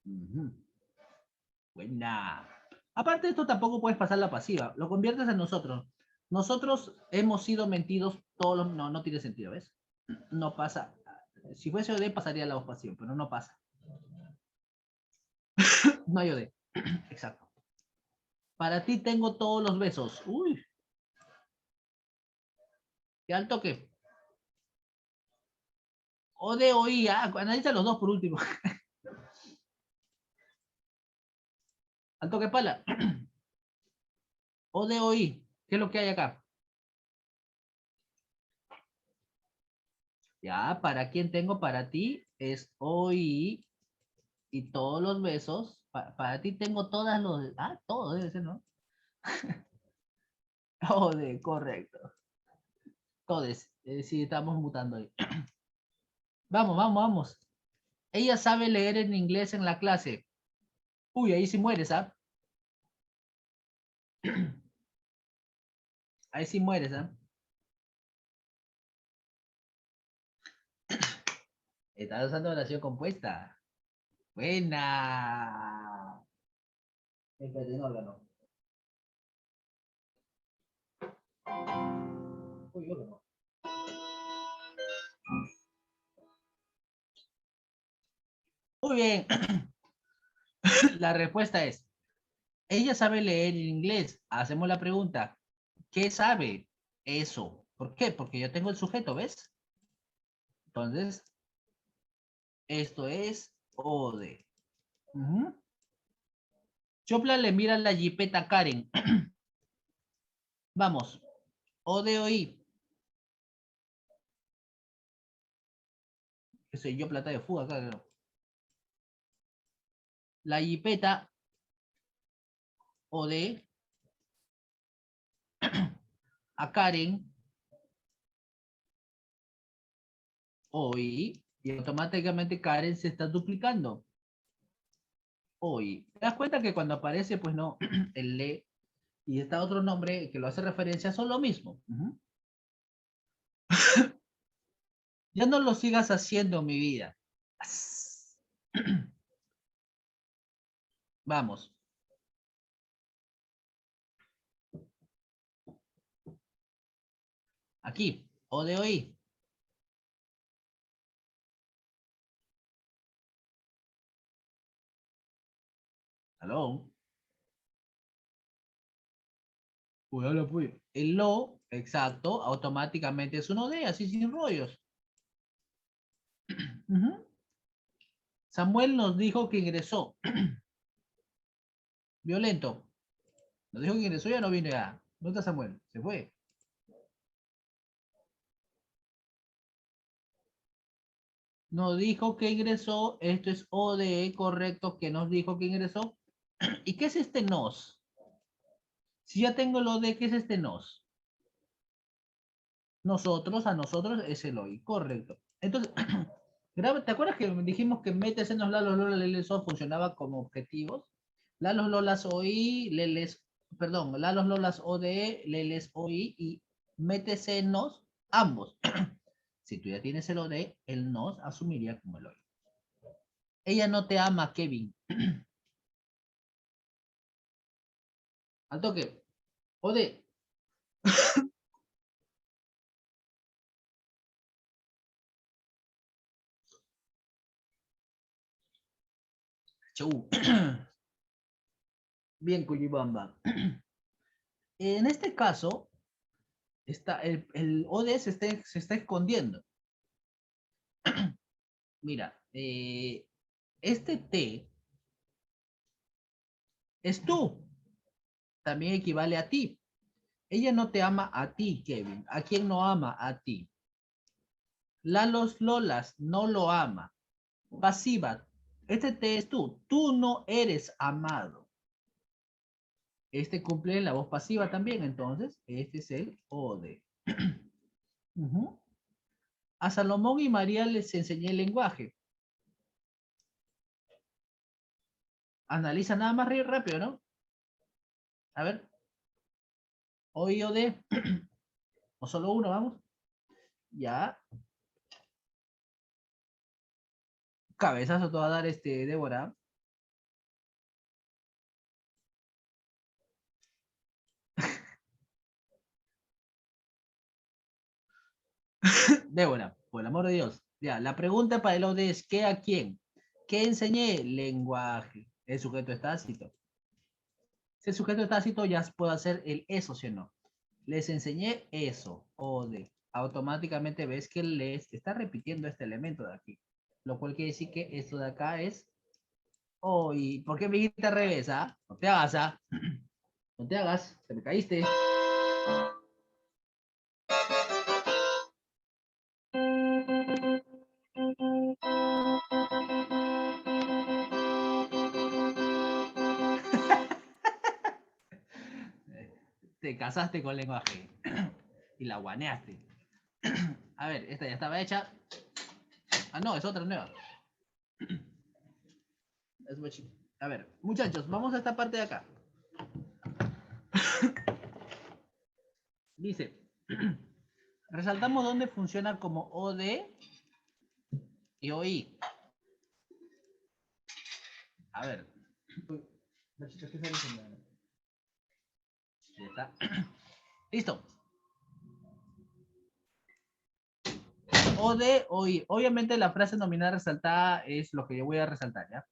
Ujú. Buena. Aparte de esto, tampoco puedes pasar la pasiva. Lo conviertes en nosotros. Nosotros hemos sido mentidos todos los... No, no tiene sentido, ¿ves? No pasa. Si fuese OD, pasaría la voz pasiva, pero no pasa. No hay OD. Exacto. Para ti tengo todos los besos. Uy, qué alto que. OD oí, analiza los dos por último. Alto que pala. OD oí. ¿Qué es lo que hay acá? Ya, ¿para quién tengo? Para ti es OI y todos los besos. Para ti tengo todas los... Ah, todo debe ser, ¿no? OD, correcto. Todes. Sí, estamos mutando ahí. Vamos, vamos, vamos. Ella sabe leer en inglés en la clase. Uy, ahí sí mueres, ¿ah? Ahí sí mueres, ¿ah? Estás usando oración compuesta. Buena. Espérate, en órgano. Uy, órgano. Muy bien. La respuesta es, ella sabe leer en inglés. Hacemos la pregunta, ¿qué sabe eso? ¿Por qué? Porque yo tengo el sujeto, ¿ves? Entonces, esto es ODE. Chopla le mira la jipeta a Karen. Vamos. ODE oí. Que soy yo plata de fuga, claro. La jipeta ODE a Karen oí. Y automáticamente Karen se está duplicando. Hoy. ¿Te das cuenta que cuando aparece, pues no, el le y está otro nombre que lo hace referencia son lo mismo? Ya no lo sigas haciendo, mi vida. Vamos. Aquí. O de hoy. Aló. Uy, hola, pues. El lo, exacto, automáticamente es uno de, así sin rollos. Samuel nos dijo que ingresó. Violento. Nos dijo que ingresó, ya no viene ya. ¿Dónde está Samuel? Se fue. Nos dijo que ingresó. Esto es ODE, correcto, que nos dijo que ingresó. ¿Y qué es este nos? Si ya tengo lo de, ¿qué es este nos? Nosotros, a nosotros es el hoy, correcto. Entonces, ¿te acuerdas que dijimos que metes en los lalos, lolas, leles, o funcionaba como objetivos? Lalos, lolas, oí, leles, perdón, lalos, lolas, ode, leles, oí y metes en nos ambos. Si tú ya tienes el ode, el nos asumiría como el hoy. Ella no te ama, Kevin. Al toque. Ode. Chau. Bien, Cuyibamba. En este caso, el OD se está escondiendo. Mira, este T es tú, también equivale a ti. Ella no te ama a ti, Kevin. ¿A quién no ama? A ti. Lalos Lolas no lo ama. Pasiva, este T es tú. Tú no eres amado. Este cumple la voz pasiva también, entonces, este es el OD. A Salomón y María les enseñé el lenguaje. Analiza nada más rápido, ¿no? A ver, O y O de. O solo uno, vamos. Ya. Cabezazo te va a dar Débora. Débora, por el amor de Dios. Ya, la pregunta para el OD es: ¿qué a quién? ¿Qué enseñé? Lenguaje. El sujeto es tácito. Si el sujeto es tácito, ya puedo hacer el eso, ¿sí o no? Les enseñé eso, OD. Automáticamente ves que les está repitiendo este elemento de aquí. Lo cual quiere decir que esto de acá es oh, ¿y por qué me dijiste al revés, ah? No te hagas, ah. No te hagas, te me caíste. Te casaste con lenguaje. Y la guaneaste. A ver, esta ya estaba hecha. Ah, no, es otra nueva. A ver, muchachos, vamos a esta parte de acá. Dice, resaltamos dónde funciona como OD y OI. A ver. Ya está. Listo. OD, OI. Obviamente la frase nominal resaltada es lo que yo voy a resaltar, ¿ya?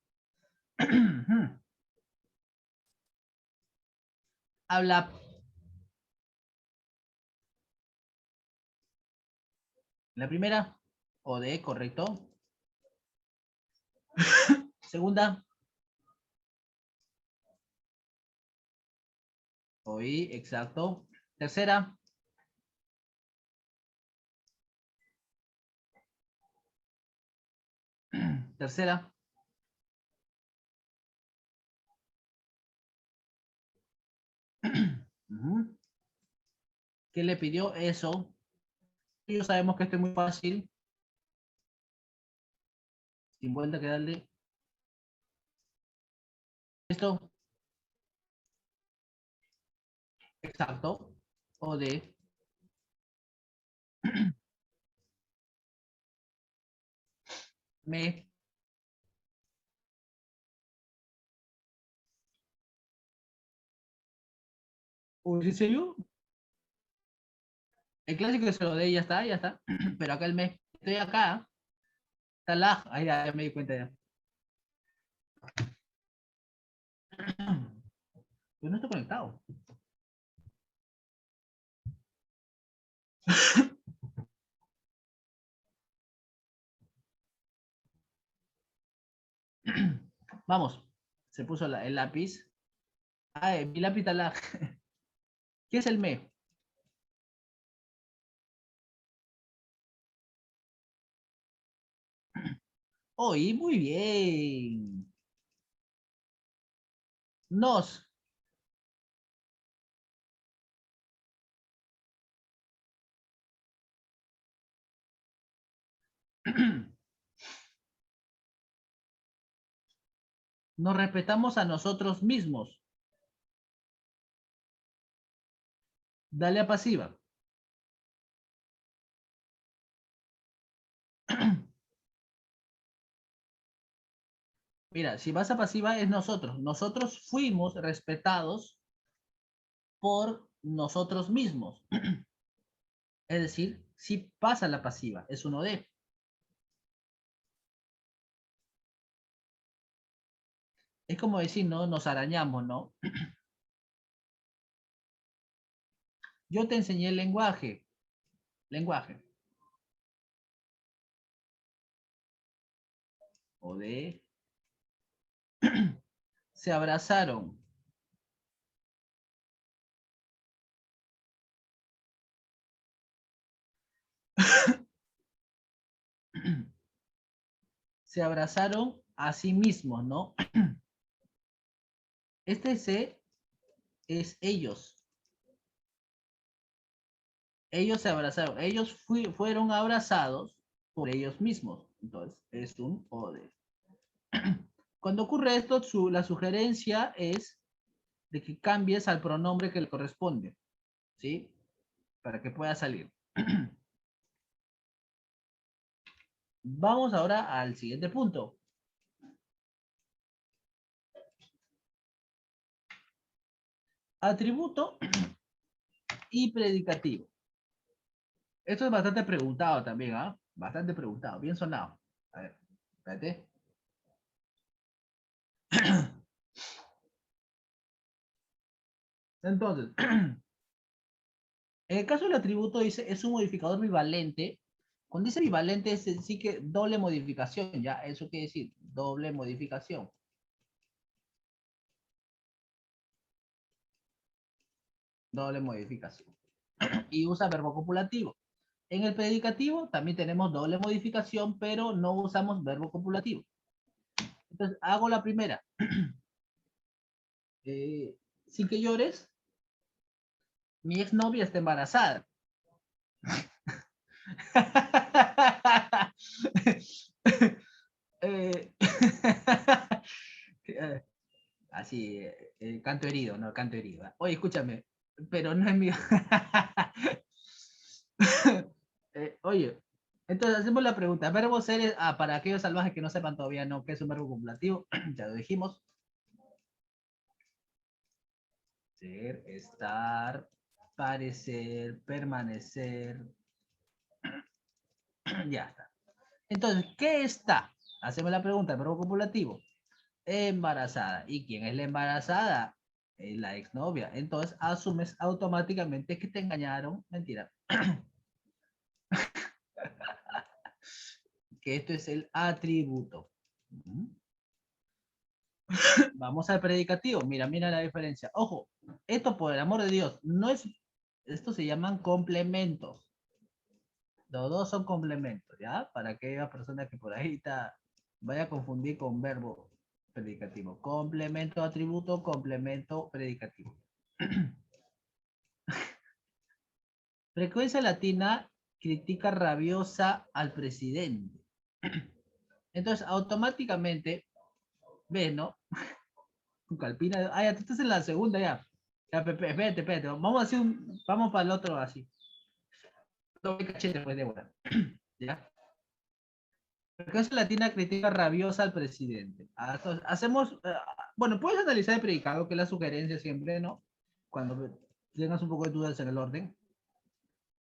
Habla. La primera, OD, correcto. Segunda, OI, exacto. Tercera, tercera. ¿Qué le pidió eso? Y sabemos que esto es muy fácil. Sin vuelta que darle. Esto, exacto. OD. Me. Uy, ¿en serio? El clásico es el OD, ya está, ya está. Pero acá el me. Estoy acá. Está lag. Ahí ya me di cuenta ya. Yo no estoy conectado. Vamos. Se puso el lápiz. Ay, mi lápiz está lag. ¿Qué es el me? Oí, muy bien. Nos. Nos respetamos a nosotros mismos. Dale a pasiva. Mira, si vas a pasiva es nosotros. Nosotros fuimos respetados por nosotros mismos. Es decir, si pasa la pasiva, es uno de. Es como decir, ¿no? Nos arañamos, ¿no? Yo te enseñé el lenguaje. Lenguaje. O de. Se abrazaron. Se abrazaron a sí mismos, ¿no? Este se es ellos. Ellos se abrazaron. Ellos fueron abrazados por ellos mismos. Entonces, es un ode. Cuando ocurre esto, la sugerencia es de que cambies al pronombre que le corresponde, ¿sí? Para que pueda salir. Vamos ahora al siguiente punto. Atributo y predicativo. Esto es bastante preguntado también, ¿ah? ¿Eh? Bastante preguntado, bien sonado. A ver, espérate. Entonces, en el caso del atributo dice es un modificador bivalente. Cuando dice bivalente es sí que doble modificación, ¿ya? Eso quiere decir doble modificación. Doble modificación. Y usa verbo copulativo. En el predicativo también tenemos doble modificación, pero no usamos verbo copulativo. Entonces, hago la primera. Sin que llores, Mi exnovia está embarazada. Eh, así, canto herido, no, canto herido. Oye, escúchame, pero no es mi... oye, entonces hacemos la pregunta. Verbo ser, para aquellos salvajes que no sepan todavía, no, ¿qué es un verbo copulativo? Ya lo dijimos. Ser, estar, parecer, permanecer. Ya está. Entonces, ¿qué está? Hacemos la pregunta, verbo copulativo. Embarazada. ¿Y quién es la embarazada? Es la exnovia. Entonces, asumes automáticamente que te engañaron. Mentira. Que esto es el atributo. Vamos al predicativo. Mira, mira la diferencia. Ojo, esto por el amor de Dios, no es, esto se llaman complementos. Los dos son complementos, ¿ya? Para aquella persona que por ahí está, vaya a confundir con verbo predicativo. Complemento, atributo, complemento, predicativo. Frecuencia latina, crítica rabiosa al presidente. Entonces, automáticamente, ves, ¿no? Calpina, ya, tú estás en la segunda ya. Ya, espérate, espérate. Vamos a hacer vamos para el otro así. Doble cachete, pues, Débora. ¿Ya? Frecuencia latina, crítica rabiosa al presidente. Hacemos, bueno, puedes analizar el predicado, que es la sugerencia siempre, ¿no? Cuando tengas un poco de dudas en el orden.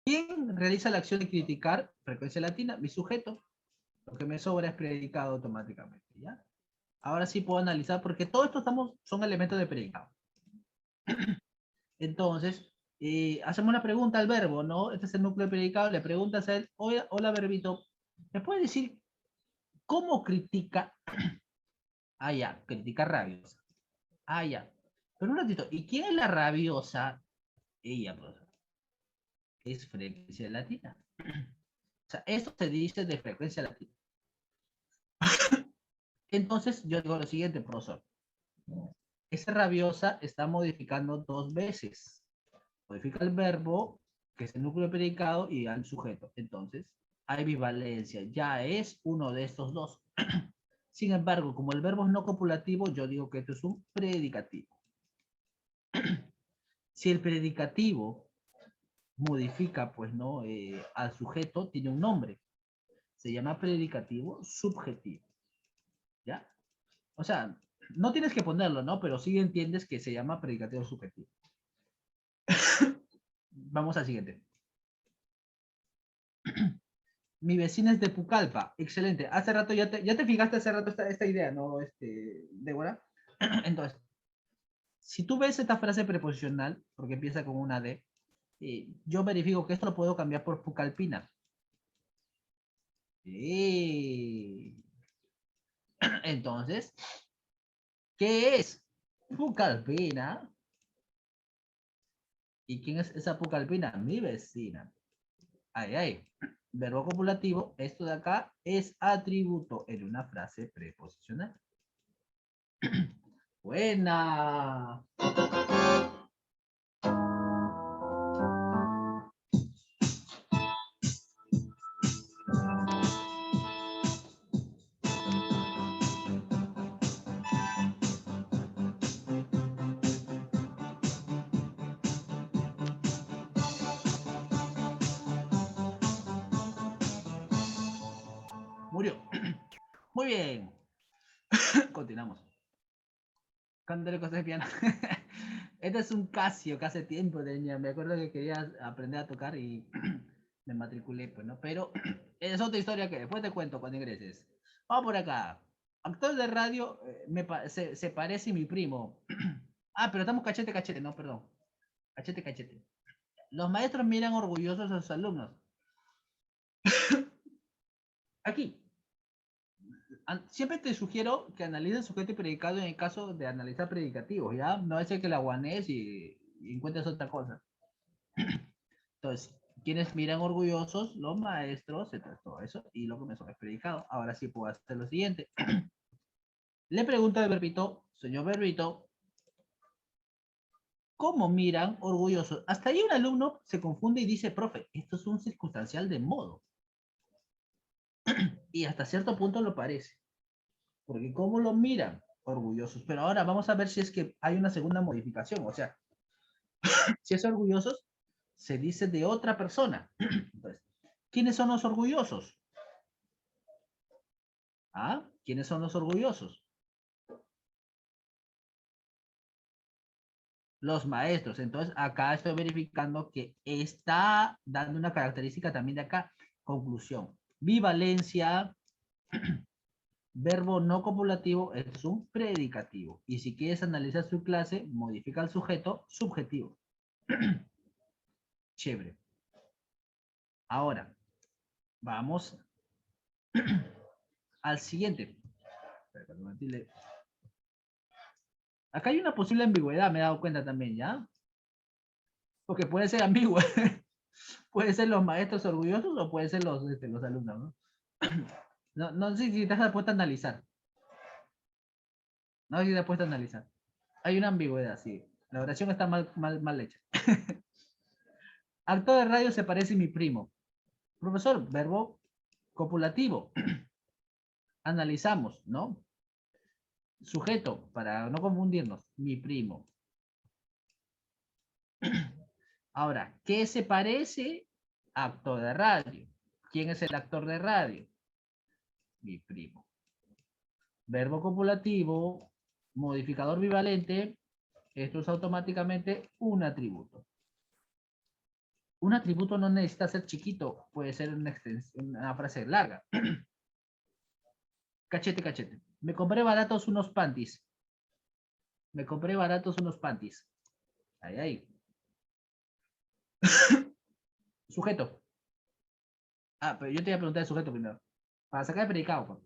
¿Quién realiza la acción de criticar? Frecuencia latina, mi sujeto. Lo que me sobra es predicado automáticamente, ¿ya? Ahora sí puedo analizar, porque todo esto son elementos de predicado. Entonces, hacemos una pregunta al verbo, ¿no? Este es el núcleo de predicado, le preguntas a él, hola, hola verbito, ¿me puede decir cómo critica? Ah, ya, critica rabiosa. Ah, ya. Pero un ratito, ¿y quién es la rabiosa? Ella, pues, es frecuencia latina. O sea, esto se dice de frecuencia latina. Entonces, yo digo lo siguiente, profesor. Esa rabiosa está modificando dos veces. Modifica el verbo, que es el núcleo de predicado, y al sujeto. Entonces, hay bivalencia. Ya es uno de estos dos. Sin embargo, como el verbo es no copulativo, yo digo que esto es un predicativo. Si el predicativo modifica, pues, ¿no? Al sujeto, tiene un nombre. Se llama predicativo subjetivo. ¿Ya? O sea, no tienes que ponerlo, ¿no? Pero sí entiendes que se llama predicativo subjetivo. Vamos al siguiente. Mi vecina es de Pucallpa. Excelente. Hace rato ya te fijaste hace rato esta idea, ¿no? Débora. Entonces, si tú ves esta frase preposicional, porque empieza con una D, yo verifico que esto lo puedo cambiar por Pucallpina. Entonces, ¿qué es Pucallpina? ¿Y quién es esa Pucallpina? Mi vecina. Ay, ay. Verbo copulativo, esto de acá es atributo en una frase preposicional. Buena. Murió. Muy bien. Continuamos. Cántale cosas de piano. Este es un Casio que hace tiempo tenía. Me acuerdo que quería aprender a tocar y me matriculé, pues, ¿no? Pero es otra historia que después te cuento cuando ingreses. Vamos por acá. Actor de radio, se parece a mi primo. Ah, pero estamos cachete, cachete, no, perdón. Cachete, cachete. Los maestros miran orgullosos a sus alumnos. Aquí, siempre te sugiero que analices sujeto y predicado en el caso de analizar predicativos, ¿ya? No es el que la guanes y encuentres otra cosa. Entonces, quienes miran orgullosos, los maestros, todo eso, y lo que me es predicado. Ahora sí puedo hacer lo siguiente. Le pregunto al verbito, señor verbito, ¿Cómo miran orgullosos? Hasta ahí un alumno se confunde y dice, profe, esto es un circunstancial de modo. Y hasta cierto punto lo parece. Porque ¿cómo lo miran? Orgullosos. Pero ahora vamos a ver si es que hay una segunda modificación. O sea, si es orgullosos, se dice de otra persona. Entonces, ¿quiénes son los orgullosos? ¿Ah? ¿Quiénes son los orgullosos? Los maestros. Entonces, acá estoy verificando que está dando una característica también de acá. Conclusión. Bivalencia, verbo no copulativo es un predicativo. Y si quieres analizar su clase, modifica el sujeto subjetivo. Chévere. Ahora, vamos al siguiente. Acá hay una posible ambigüedad, me he dado cuenta también, ¿ya? Porque puede ser ambigua. Puede ser los maestros orgullosos o puede ser los alumnos, ¿no? No, no sé si te has puesto a analizar. No sé si te has puesto a analizar. Hay una ambigüedad, sí. La oración está mal hecha. Actor de radio se parece a mi primo. Profesor, verbo copulativo. Analizamos, ¿no? Sujeto, para no confundirnos, mi primo. Ahora, ¿qué se parece? Actor de radio. ¿Quién es el actor de radio? Mi primo. Verbo copulativo, modificador bivalente, esto es automáticamente un atributo. Un atributo no necesita ser chiquito, puede ser una frase larga. Cachete, cachete. Me compré baratos unos panties. Me compré baratos unos panties. Ahí, ahí. Sujeto. Ah, pero yo te voy a preguntar el sujeto primero. Para sacar el predicado. Pues.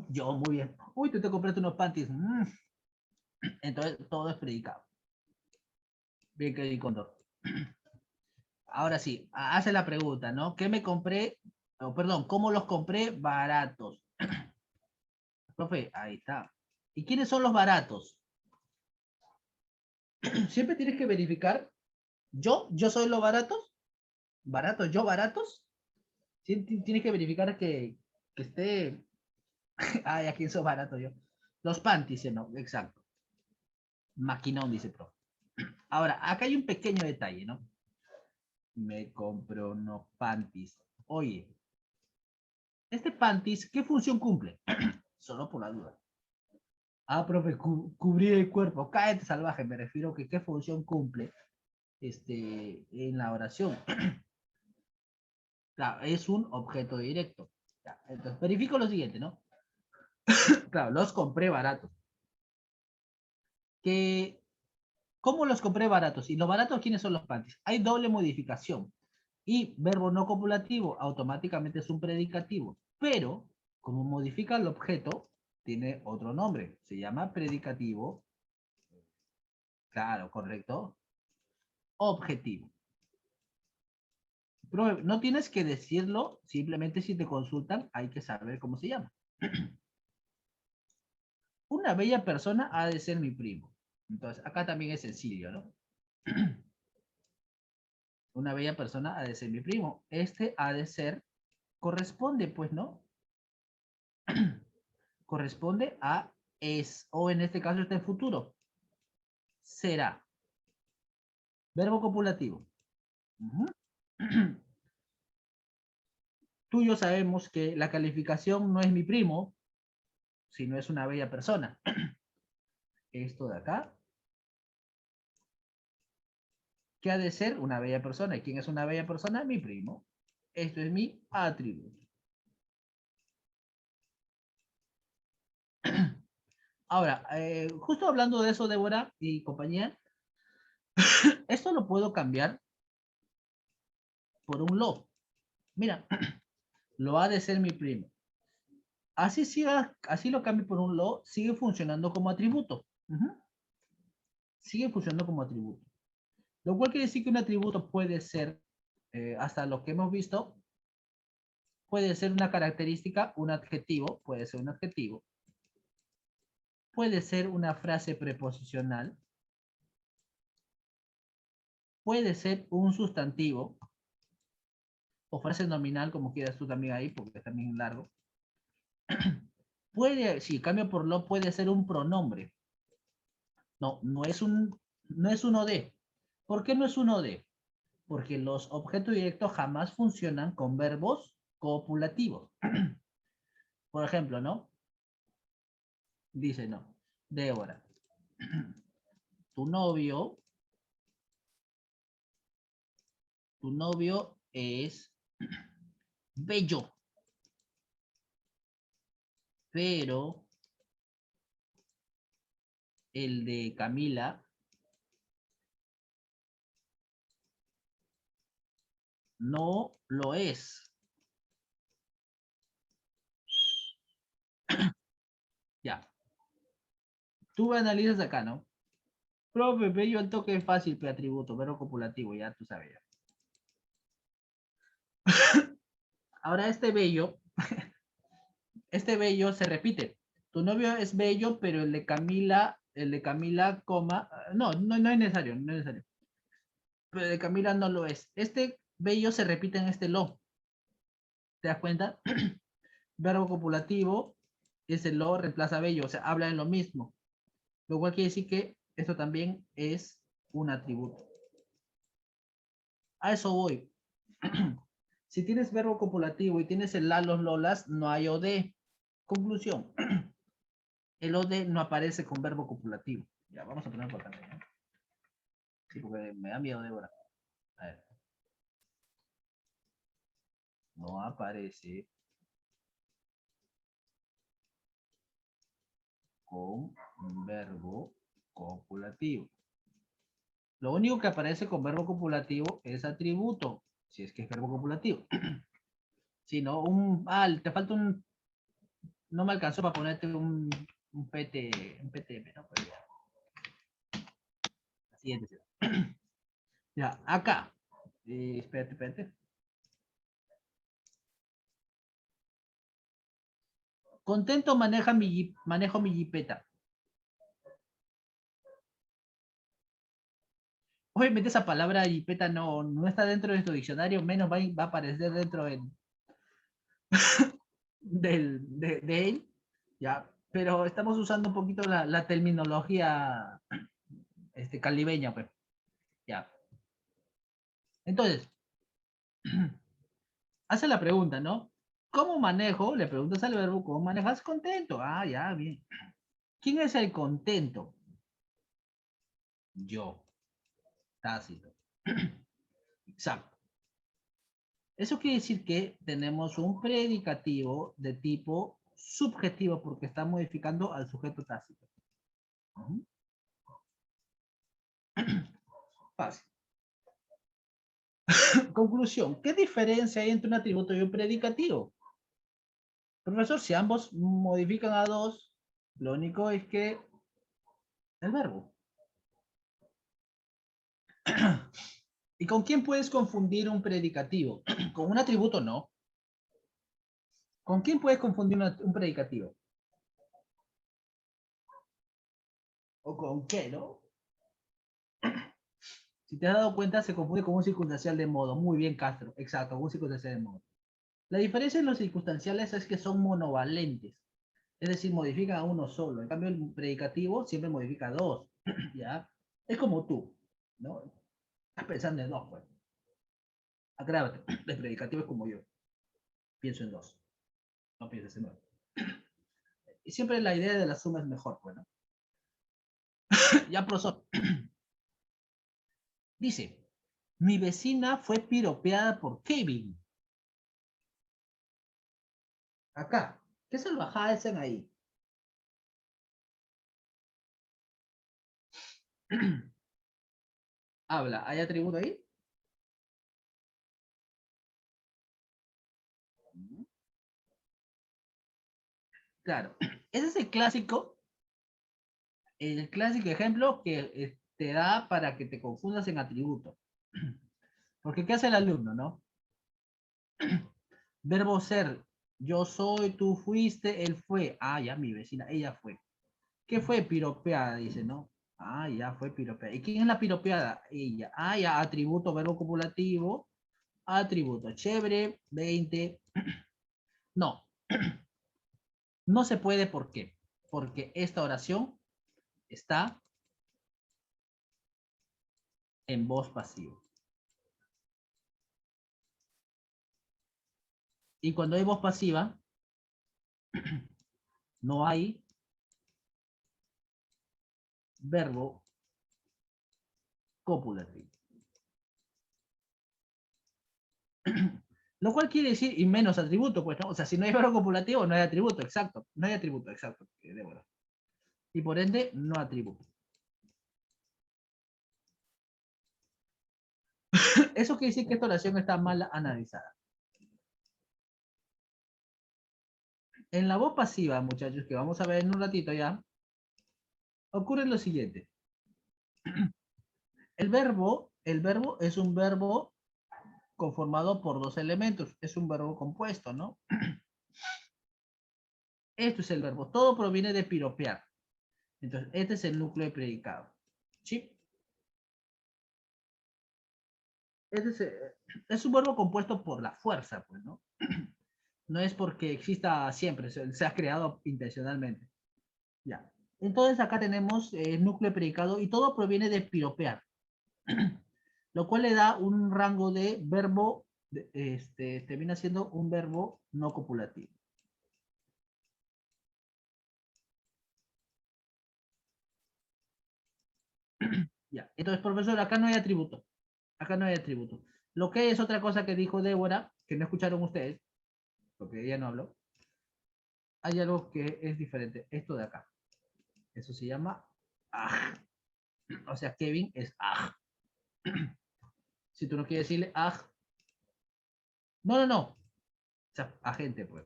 Yo, muy bien. Uy, tú te compraste unos panties. Entonces, todo es predicado. Bien que Condor. Ahora sí, hace la pregunta, ¿no? ¿Qué me compré? Oh, perdón, ¿cómo los compré? Baratos. Profe, ahí está. ¿Y quiénes son los baratos? Siempre tienes que verificar. ¿Yo soy los baratos? ¿Baratos? ¿Yo baratos? Tienes que verificar que esté. Ay, ¿a quién soy barato yo? Los panties, ¿no? Exacto. Maquinón, dice profe. Ahora, acá hay un pequeño detalle, ¿no? Me compro unos panties. Oye, este panties, ¿qué función cumple? Solo por la duda. Ah, profe, cubrir el cuerpo. Cállate salvaje, me refiero que qué función cumple en la oración. Claro, es un objeto directo. Ya, entonces, verifico lo siguiente, ¿no? Claro, los compré baratos. Que, ¿Cómo los compré baratos? ¿Y los baratos quiénes son los panties? Hay doble modificación. Y verbo no copulativo automáticamente es un predicativo. Pero, como modifica el objeto, tiene otro nombre. Se llama predicativo. Claro, correcto. Objetivo. Pero no tienes que decirlo, simplemente si te consultan hay que saber cómo se llama. Una bella persona ha de ser mi primo. Entonces, acá también es sencillo, ¿no? Una bella persona ha de ser mi primo. Este ha de ser, corresponde, pues, ¿no? Corresponde a es, o en este caso está en futuro. Será. Verbo copulativo. Tú y yo sabemos que la calificación no es mi primo, sino es una bella persona. Esto de acá, ¿qué ha de ser? Una bella persona. ¿Y quién es una bella persona? Mi primo. Esto es mi atributo. Ahora, justo hablando de eso, Débora y compañía, esto lo puedo cambiar por un lo. Mira, lo ha de ser mi primo. Así lo cambio por un lo, sigue funcionando como atributo. Sigue funcionando como atributo. Lo cual quiere decir que un atributo puede ser, hasta lo que hemos visto, puede ser una característica, un adjetivo, puede ser un adjetivo, puede ser una frase preposicional, puede ser un sustantivo, o frase nominal, como quieras tú también ahí, porque es también largo. Puede, si cambio por lo, puede ser un pronombre. No, no es uno de. ¿Por qué no es uno de? Porque los objetos directos jamás funcionan con verbos copulativos. Por ejemplo, ¿no? Dice, no, Débora, tu novio, tu novio es bello, pero el de Camila no lo es. Ya. Tú analizas acá, ¿no? Profe, bello al toque es fácil, pero atributo, verbo copulativo, ya tú sabes. Ahora este bello se repite. Tu novio es bello, pero el de Camila, coma, no es necesario, no es necesario. Pero el de Camila no lo es. Este bello se repite en este lo. ¿Te das cuenta? Verbo copulativo, ese lo reemplaza bello, o sea, habla de lo mismo. Lo cual quiere decir que esto también es un atributo. A eso voy. Si tienes verbo copulativo y tienes el la, los, lolas, no hay OD. Conclusión. El OD no aparece con verbo copulativo. Ya, vamos a poner por acá. ¿No? Sí, porque me da miedo, Débora. A ver. No aparece con un verbo copulativo. Lo único que aparece con verbo copulativo es atributo, si es que es verbo copulativo. Si no, te falta un, no me alcanzó para ponerte un PTM, ¿no? Pero ya. La siguiente. Ya, acá. Espérate. Contento manejo mi jipeta. Obviamente esa palabra jipeta no está dentro de tu diccionario, menos va a aparecer dentro de él, ya. Pero estamos usando un poquito la terminología calibeña, pues. Ya. Entonces, hace la pregunta, ¿no? ¿Cómo manejo? Le preguntas al verbo, ¿cómo manejas contento? Ah, ya, bien. ¿Quién es el contento? Yo. Tácito. Exacto. Eso quiere decir que tenemos un predicativo de tipo subjetivo porque está modificando al sujeto tácito. Fácil. Conclusión. ¿Qué diferencia hay entre un atributo y un predicativo? Profesor, si ambos modifican a dos, lo único es que el verbo. ¿Y con quién puedes confundir un predicativo? Con un atributo no. ¿Con quién puedes confundir un predicativo? ¿O con qué, no? Si te has dado cuenta, se confunde con un circunstancial de modo. Muy bien, Castro. Exacto, un circunstancial de modo. La diferencia en los circunstanciales es que son monovalentes. Es decir, modifican a uno solo. En cambio, el predicativo siempre modifica a dos. ¿Ya? Es como tú, ¿no? Estás pensando en dos, pues. Aclárate. El predicativo es como yo. Pienso en dos. No pienses en uno. Y siempre la idea de la suma es mejor, bueno. Ya, profesor. Dice, mi vecina fue piropeada por Kevin. Acá. ¿Qué salvajada hacen ahí? Habla. ¿Hay atributo ahí? Claro. Ese es el clásico ejemplo que te da para que te confundas en atributo. Porque ¿qué hace el alumno, no? Verbo ser. Yo soy, tú fuiste, él fue. Ah, ya, mi vecina, ella fue. ¿Qué fue piropeada? Dice, ¿no? Ah, ya fue piropeada. ¿Y quién es la piropeada? Ella. Ah, ya, atributo, verbo copulativo. Atributo. Chévere, 20. No, no se puede, ¿por qué? Porque esta oración está en voz pasiva. Y cuando hay voz pasiva, no hay verbo copulativo. Lo cual quiere decir, y menos atributo, pues, ¿no? O sea, si no hay verbo copulativo, no hay atributo, exacto. No hay atributo, exacto. Y por ende, no atributo. Eso quiere decir que esta oración está mal analizada. En la voz pasiva, muchachos, que vamos a ver en un ratito ya, ocurre lo siguiente. El verbo es un verbo conformado por dos elementos. Es un verbo compuesto, ¿no? Esto es el verbo. Todo proviene de piropear. Entonces, este es el núcleo de predicado. ¿Sí? Es un verbo compuesto por la fuerza, pues, ¿no? No es porque exista siempre, se ha creado intencionalmente. Ya. Entonces acá tenemos el núcleo de predicado y todo proviene de piropear, lo cual le da un rango de verbo, termina siendo un verbo no copulativo. Ya. Entonces, profesor, acá no hay atributo. Acá no hay atributo. Lo que es otra cosa que dijo Débora, que no escucharon ustedes, porque ella no habló, hay algo que es diferente. Esto de acá. Eso se llama aj. O sea, Kevin es aj. Si tú no quieres decirle aj, no, no, no. O sea, agente, pues.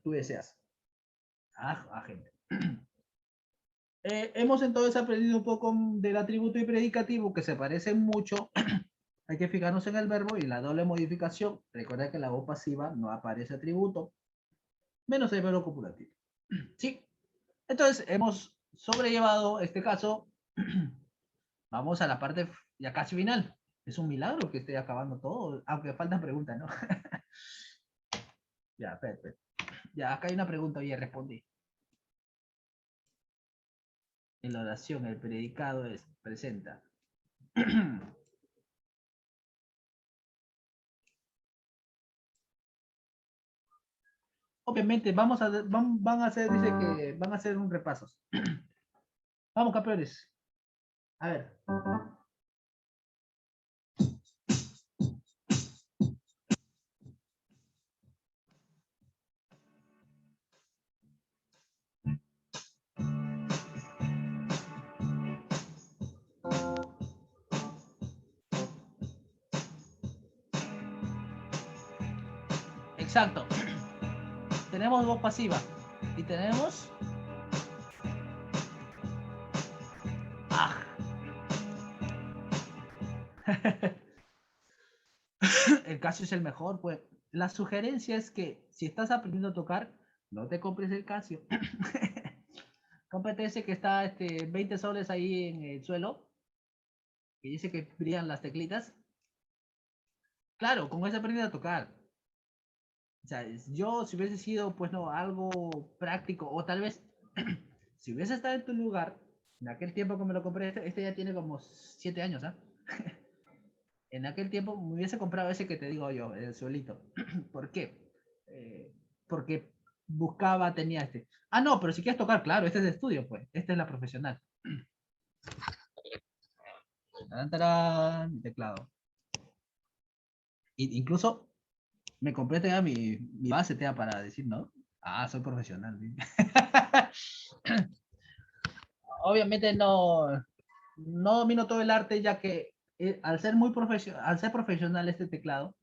Tú deseas. Aj, agente. Hemos entonces aprendido un poco del atributo y predicativo que se parecen mucho. Hay que fijarnos en el verbo y la doble modificación. Recuerda que la voz pasiva no aparece atributo, menos el verbo copulativo. Sí. Entonces hemos sobrellevado este caso. Vamos a la parte ya casi final. Es un milagro que esté acabando todo, aunque faltan preguntas, ¿no? Ya, perfecto. Ya, acá hay una pregunta y ya respondí. En la oración, el predicado es presenta. Obviamente, van a hacer, dice que van a hacer un repaso. Vamos, campeones. A ver. Exacto. Tenemos voz pasiva. Y tenemos. Ah. El Casio es el mejor, pues. La sugerencia es que si estás aprendiendo a tocar, no te compres el Casio. Cómprate ese que está 20 soles ahí en el suelo. Y dice que brillan las teclitas. Claro, con ese aprendí a tocar. O sea, yo si hubiese sido, pues no, algo práctico, o tal vez, si hubiese estado en tu lugar, en aquel tiempo que me lo compré, este ya tiene como 7 años, ¿ah? En aquel tiempo me hubiese comprado ese que te digo yo, el suelito. ¿Por qué? Porque buscaba, tenía este. Ah, no, pero si quieres tocar, claro, este es de estudio, pues. Esta es la profesional. Tarán, tarán, mi teclado. Incluso me compré mi base para decir, ¿no? Ah, soy profesional. Obviamente no domino todo el arte, ya que al ser al ser profesional este teclado,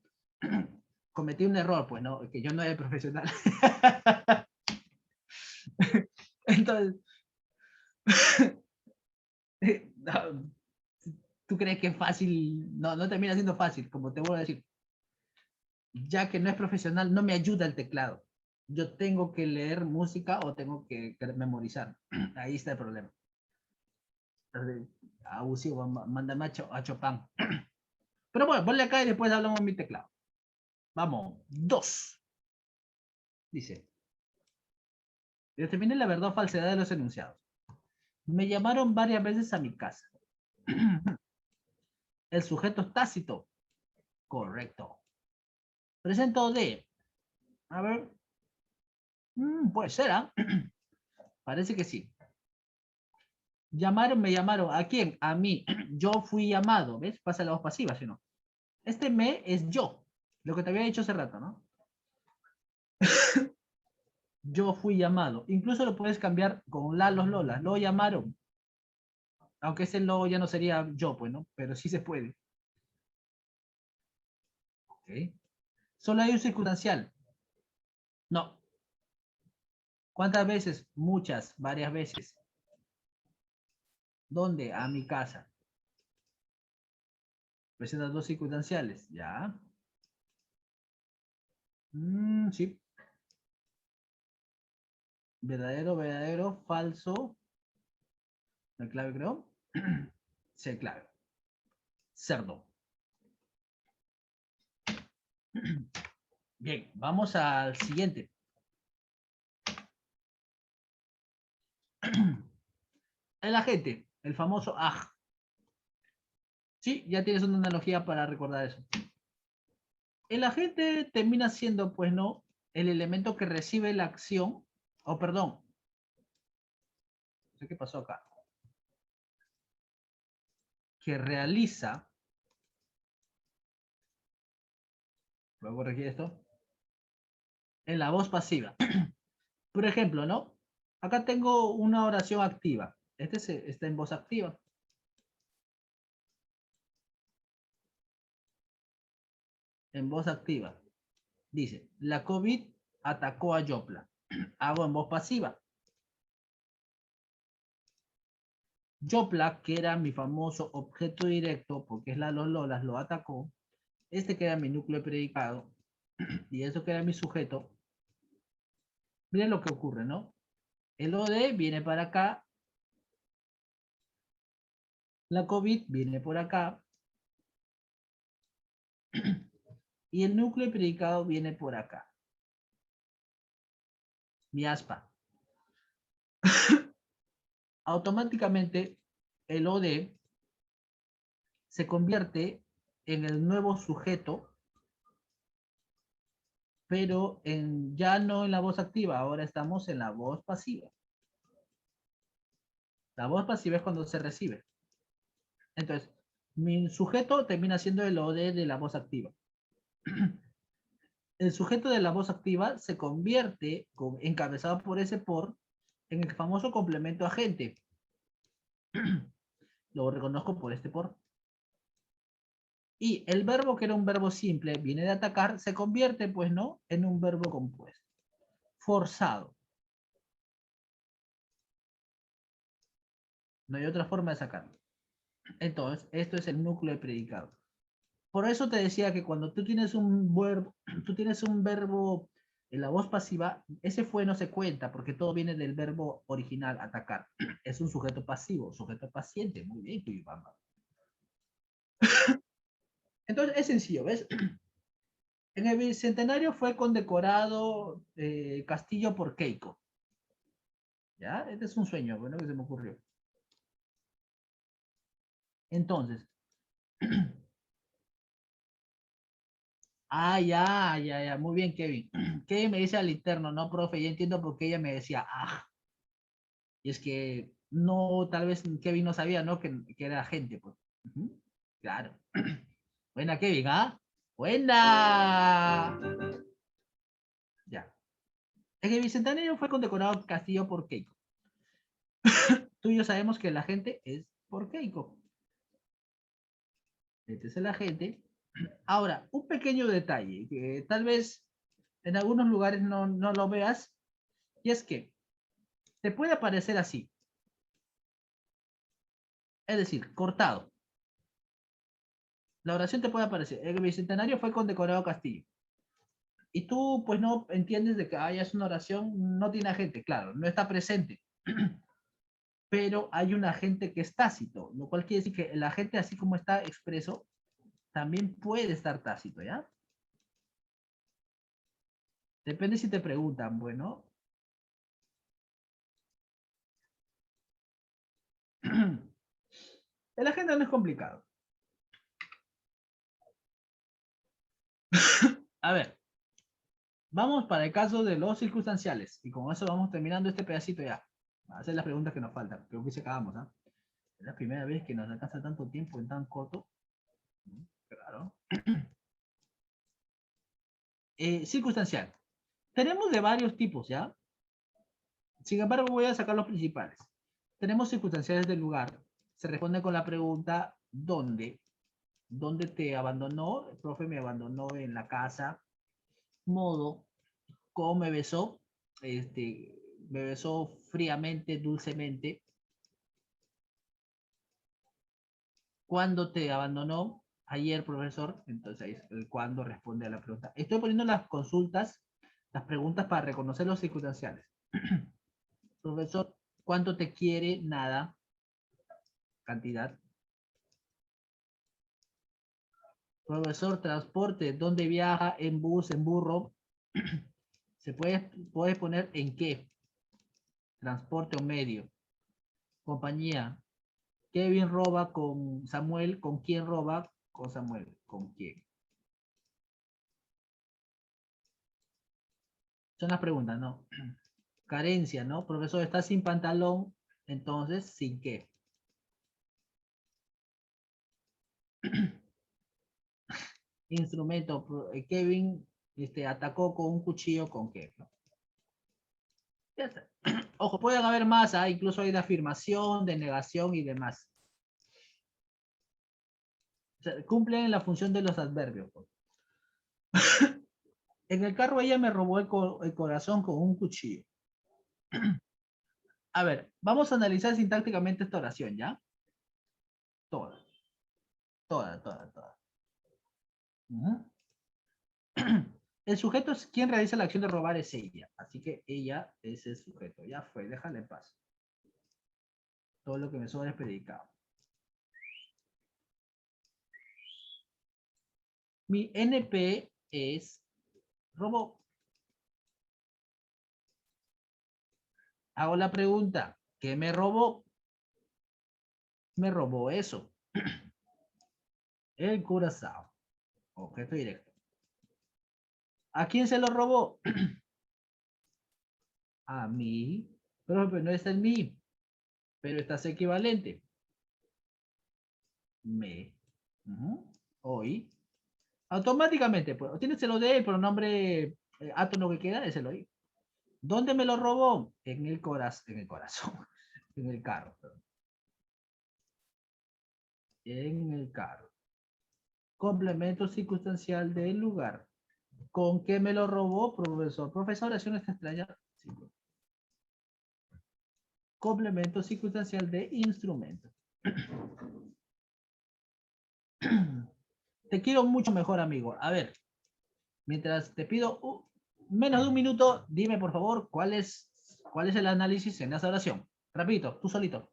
cometí un error, pues, ¿no? Que yo no era profesional. Entonces, no, ¿tú crees que es fácil? No, no termina siendo fácil, como te vuelvo a decir. Ya que no es profesional, no me ayuda el teclado. yo tengo que leer música o tengo que memorizar. Ahí está el problema. Abusivo, mándame a Chopin. Pero bueno, ponle acá y después hablamos en mi teclado. Vamos, 2. Dice, determine la verdad o falsedad de los enunciados. Me llamaron varias veces a mi casa. El sujeto es tácito. Correcto. Presento D. A ver. Puede ser, ¿ah? Parece que sí. Llamaron, me llamaron. ¿A quién? A mí. Yo fui llamado. ¿Ves? Pasa la voz pasiva, ¿sí o no? Este me es yo. Lo que te había dicho hace rato, ¿no? Yo fui llamado. Incluso lo puedes cambiar con la, los, lolas. Lo llamaron. Aunque ese lo ya no sería yo, pues, ¿no? Pero sí se puede. ¿Ok? Solo hay un circunstancial. No. ¿Cuántas veces? Muchas, varias veces. ¿Dónde? A mi casa. Presenta dos circunstanciales. Ya. Sí. Verdadero, verdadero, falso. ¿La clave creo? Sí, clave. Cerdo. Bien, vamos al siguiente. El agente, el famoso aj. Sí, ya tienes una analogía para recordar eso. El agente termina siendo, pues no, el elemento que recibe la acción, o perdón, no sé qué pasó acá, que realiza, voy a corregir esto, en la voz pasiva. Por ejemplo, ¿no? Acá tengo una oración activa. Está en voz activa. En voz activa. Dice, la COVID atacó a Yopla. Hago en voz pasiva. Yopla, que era mi famoso objeto directo, porque es la los lolas, lo atacó. Este que era mi núcleo predicado, y eso que era mi sujeto. Miren lo que ocurre, ¿no? El OD viene para acá, la COVID viene por acá, y el núcleo predicado viene por acá. Mi aspa. Automáticamente, el OD se convierte en el nuevo sujeto, pero ya no en la voz activa, ahora estamos en la voz pasiva. La voz pasiva es cuando se recibe. Entonces, mi sujeto termina siendo el OD de la voz activa. El sujeto de la voz activa se convierte, encabezado por ese por, en el famoso complemento agente. Lo reconozco por este por. Y el verbo, que era un verbo simple, viene de atacar, se convierte, pues no, en un verbo compuesto. Forzado. No hay otra forma de sacarlo. Entonces, esto es el núcleo de predicado. Por eso te decía que cuando tú tienes un verbo, en la voz pasiva, ese fue no se cuenta porque todo viene del verbo original, atacar. Es un sujeto pasivo, sujeto paciente. Muy bien, Tuyubamba. Entonces es sencillo, ¿ves? En el bicentenario fue condecorado Castillo por Keiko. ¿Ya? Este es un sueño, bueno, que se me ocurrió. Entonces, ya, muy bien, Kevin. Kevin me dice al interno, no, profe, ya entiendo por qué ella me decía, y es que no, tal vez Kevin no sabía, ¿no? Que era gente, pues. Claro. Buena, Kevin, ¿ah? Buena. Ya. En el Bicentenario fue condecorado Castillo por Keiko. Tú y yo sabemos que la gente es por Keiko. Este es el agente. Ahora, un pequeño detalle que tal vez en algunos lugares no lo veas, y es que te puede aparecer así. Es decir, cortado. La oración te puede aparecer. El Bicentenario fue condecorado Castillo. y tú pues no entiendes de que es una oración, no tiene agente, claro, no está presente, pero hay un agente que es tácito, lo cual quiere decir que el agente así como está expreso, también puede estar tácito, ¿ya? Depende si te preguntan, bueno. El agente no es complicado. A ver, vamos para el caso de los circunstanciales. Y con eso vamos terminando este pedacito ya. A hacer las preguntas que nos faltan. Creo que se acabamos, ¿ah? Es la primera vez que nos alcanza tanto tiempo en tan corto. Claro. Circunstancial. Tenemos de varios tipos, ¿ya? Sin embargo, voy a sacar los principales. Tenemos circunstanciales del lugar. Se responde con la pregunta ¿dónde? ¿Dónde te abandonó? El profe me abandonó en la casa. Modo, ¿cómo me besó? Me besó fríamente, dulcemente. ¿Cuándo te abandonó? Ayer, profesor. Entonces ahí el cuándo responde a la pregunta. Estoy poniendo las consultas, las preguntas para reconocer los circunstanciales. Profesor, ¿cuánto te quiere? Nada. Cantidad. Profesor, transporte. ¿Dónde viaja? En bus, en burro. Puede poner en qué. Transporte o medio. Compañía. Kevin roba con Samuel. ¿Con quién roba? Con Samuel. ¿Con quién? Son las preguntas, ¿no? Carencia, ¿no? Profesor, está sin pantalón, entonces, ¿sin qué? Instrumento, Kevin atacó con un cuchillo, ¿con qué? ¿No? Ya está. Ojo, pueden haber más, incluso hay de afirmación, de negación y demás. O sea, cumplen la función de los adverbios. Pues. En el carro ella me robó el corazón con un cuchillo. A ver, vamos a analizar sintácticamente esta oración, ¿ya? Toda, toda. Uh-huh. El sujeto es quien realiza la acción de robar, es ella. Así que ella es el sujeto. Ya fue, déjale en paz. Todo lo que me sobra es predicado. Mi NP es robó. Hago la pregunta, ¿qué me robó? Me robó eso. El curazao. Objeto directo. ¿A quién se lo robó? A mí. Pero no está en mí. Pero estás equivalente. Me. Hoy. Automáticamente, pues. Tienes el de el pronombre átomo que queda, es el hoy. ¿Dónde me lo robó? En el corazón. En el corazón. En el carro. Perdón. En el carro. Complemento circunstancial del lugar. ¿Con qué me lo robó, profesor? Profesor, ¿es una extraña? Sí. Complemento circunstancial de instrumento. Te quiero mucho mejor, amigo. A ver, mientras te pido menos de un minuto, dime por favor cuál es el análisis en esa oración. Repito, tú solito.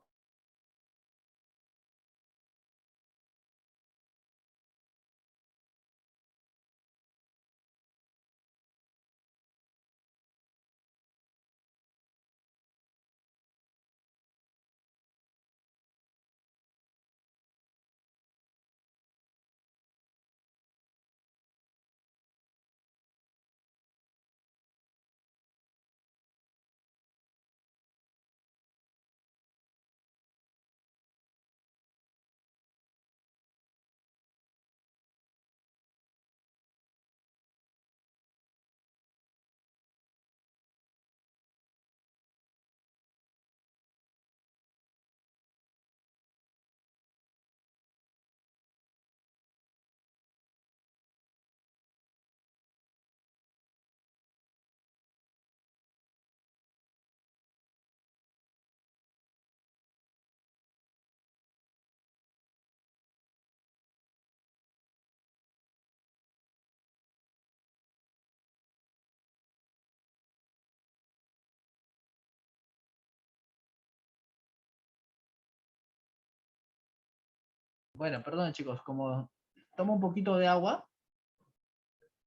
Bueno, perdón chicos, como tomo un poquito de agua,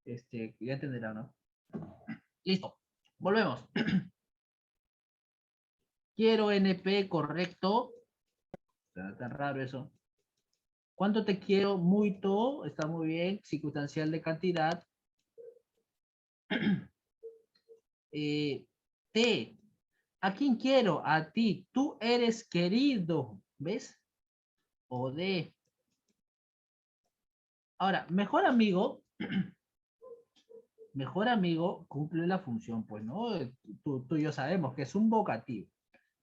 ya entenderán, ¿no? Listo, volvemos. Quiero NP correcto. Está tan raro eso. ¿Cuánto te quiero? Muito, está muy bien. Circunstancial de cantidad. T. ¿A quién quiero? A ti. Tú eres querido. ¿Ves? O D. Ahora, mejor amigo cumple la función, pues, ¿no? Tú y yo sabemos que es un vocativo.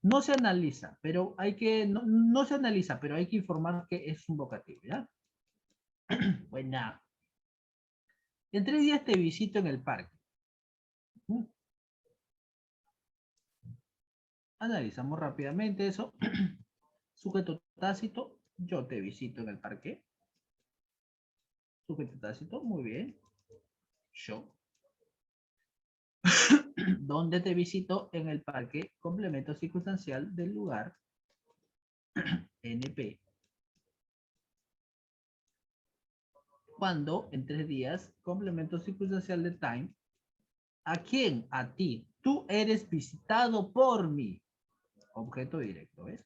No se analiza, pero hay que, no se analiza, pero hay que informar que es un vocativo, ¿ya? Buena. En 3 días te visito en el parque. Analizamos rápidamente eso. Sujeto tácito, yo te visito en el parque. Sujeto tácito, muy bien. Yo. ¿Dónde te visito? En el parque. Complemento circunstancial del lugar. NP. ¿Cuándo? En 3 días. Complemento circunstancial de time. ¿A quién? A ti. Tú eres visitado por mí. Objeto directo, ¿ves?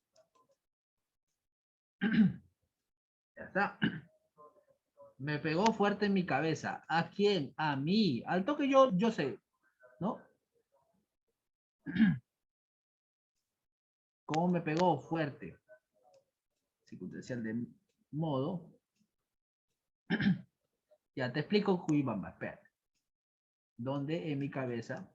Ya está. Me pegó fuerte en mi cabeza. ¿A quién? A mí. Al toque yo sé, ¿no? ¿Cómo me pegó? Fuerte. Circunstancial de modo. Ya te explico, Cuibamba. Espera. ¿Dónde en mi cabeza?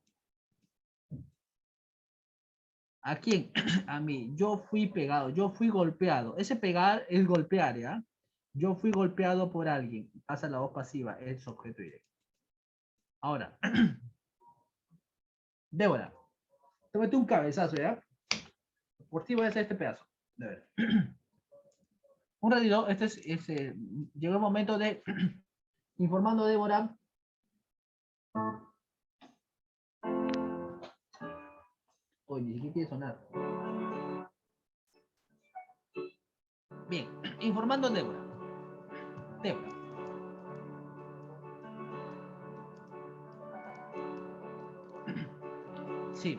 ¿A quién? A mí. Yo fui pegado, yo fui golpeado. Ese pegar es golpear, ¿ya? Yo fui golpeado por alguien. Pasa la voz pasiva, es objeto directo. Ahora, Débora, te metí un cabezazo, ¿ya? Por ti voy a hacer este pedazo. De ver. Un ratito, llegó el momento de informando a Débora. Oye, ni siquiera quiere sonar. Bien, informando a Débora. Débora. Sí.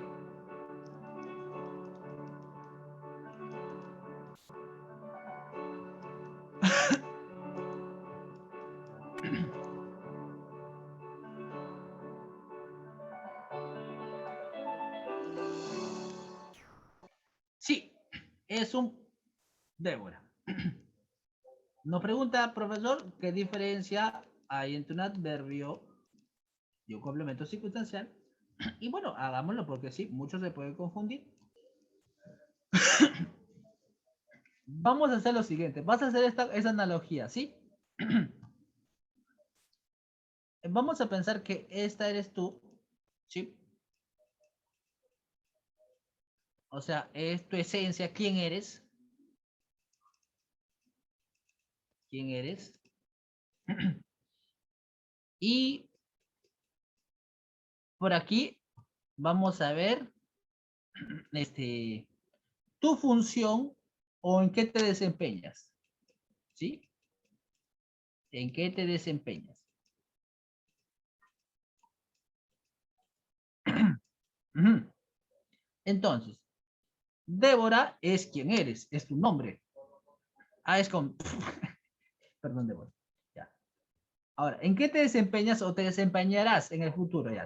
Sí, es un Débora. Nos pregunta, profesor, ¿qué diferencia hay entre un adverbio y un complemento circunstancial? Y bueno, hagámoslo porque sí, muchos se pueden confundir. Vamos a hacer lo siguiente, vas a hacer esa analogía, ¿sí? Vamos a pensar que esta eres tú, ¿sí? O sea, es tu esencia, ¿quién eres? ¿Quién eres? Y por aquí vamos a ver tu función o en qué te desempeñas, ¿sí? ¿En qué te desempeñas? Entonces, Débora es quien eres, es tu nombre. Ah, es con... Perdón, Débora. Ya. Ahora, ¿en qué te desempeñas o te desempeñarás en el futuro? Ya.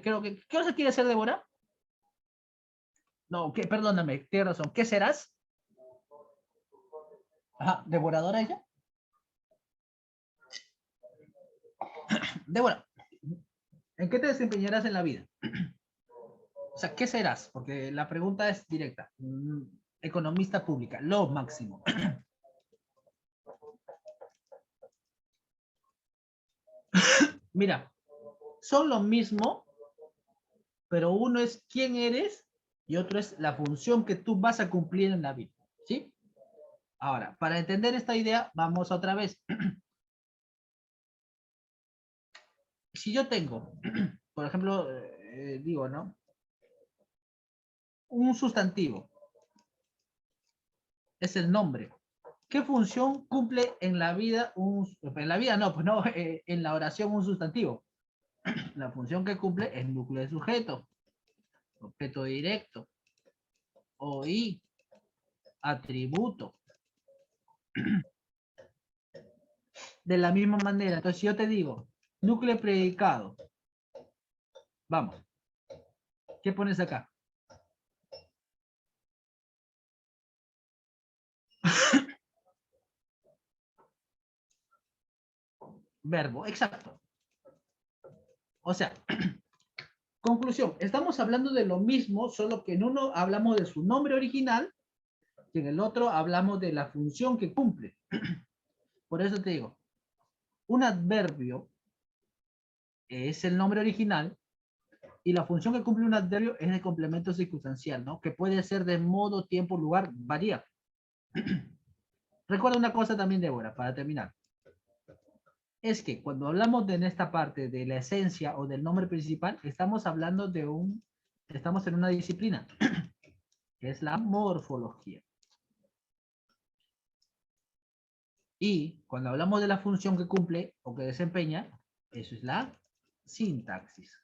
Creo que... ¿Qué cosa quiere ser Débora? No, perdóname, tienes razón. ¿Qué serás? Ajá, ¿devoradora ella? Débora, ¿en qué te desempeñarás en la vida? O sea, ¿qué serás? Porque la pregunta es directa. Economista pública, lo máximo. Mira, son lo mismo, pero uno es quién eres y otro es la función que tú vas a cumplir en la vida. ¿Sí? Ahora, para entender esta idea, vamos otra vez. Si yo tengo, por ejemplo, digo, ¿no? Un sustantivo es el nombre. ¿Qué función cumple en la vida en la vida no, pues no, en la oración un sustantivo? La función que cumple es núcleo de sujeto, objeto directo, OI, atributo. De la misma manera, entonces si yo te digo núcleo predicado, vamos, ¿qué pones acá? Verbo, exacto. O sea, conclusión, estamos hablando de lo mismo, solo que en uno hablamos de su nombre original y en el otro hablamos de la función que cumple. Por eso te digo, un adverbio es el nombre original y la función que cumple un adverbio es de complemento circunstancial, ¿no? Que puede ser de modo, tiempo, lugar, varía. Recuerda una cosa también, Débora, para terminar. Es que cuando hablamos de en esta parte de la esencia o del nombre principal, estamos hablando de estamos en una disciplina, que es la morfología. Y cuando hablamos de la función que cumple o que desempeña, eso es la sintaxis.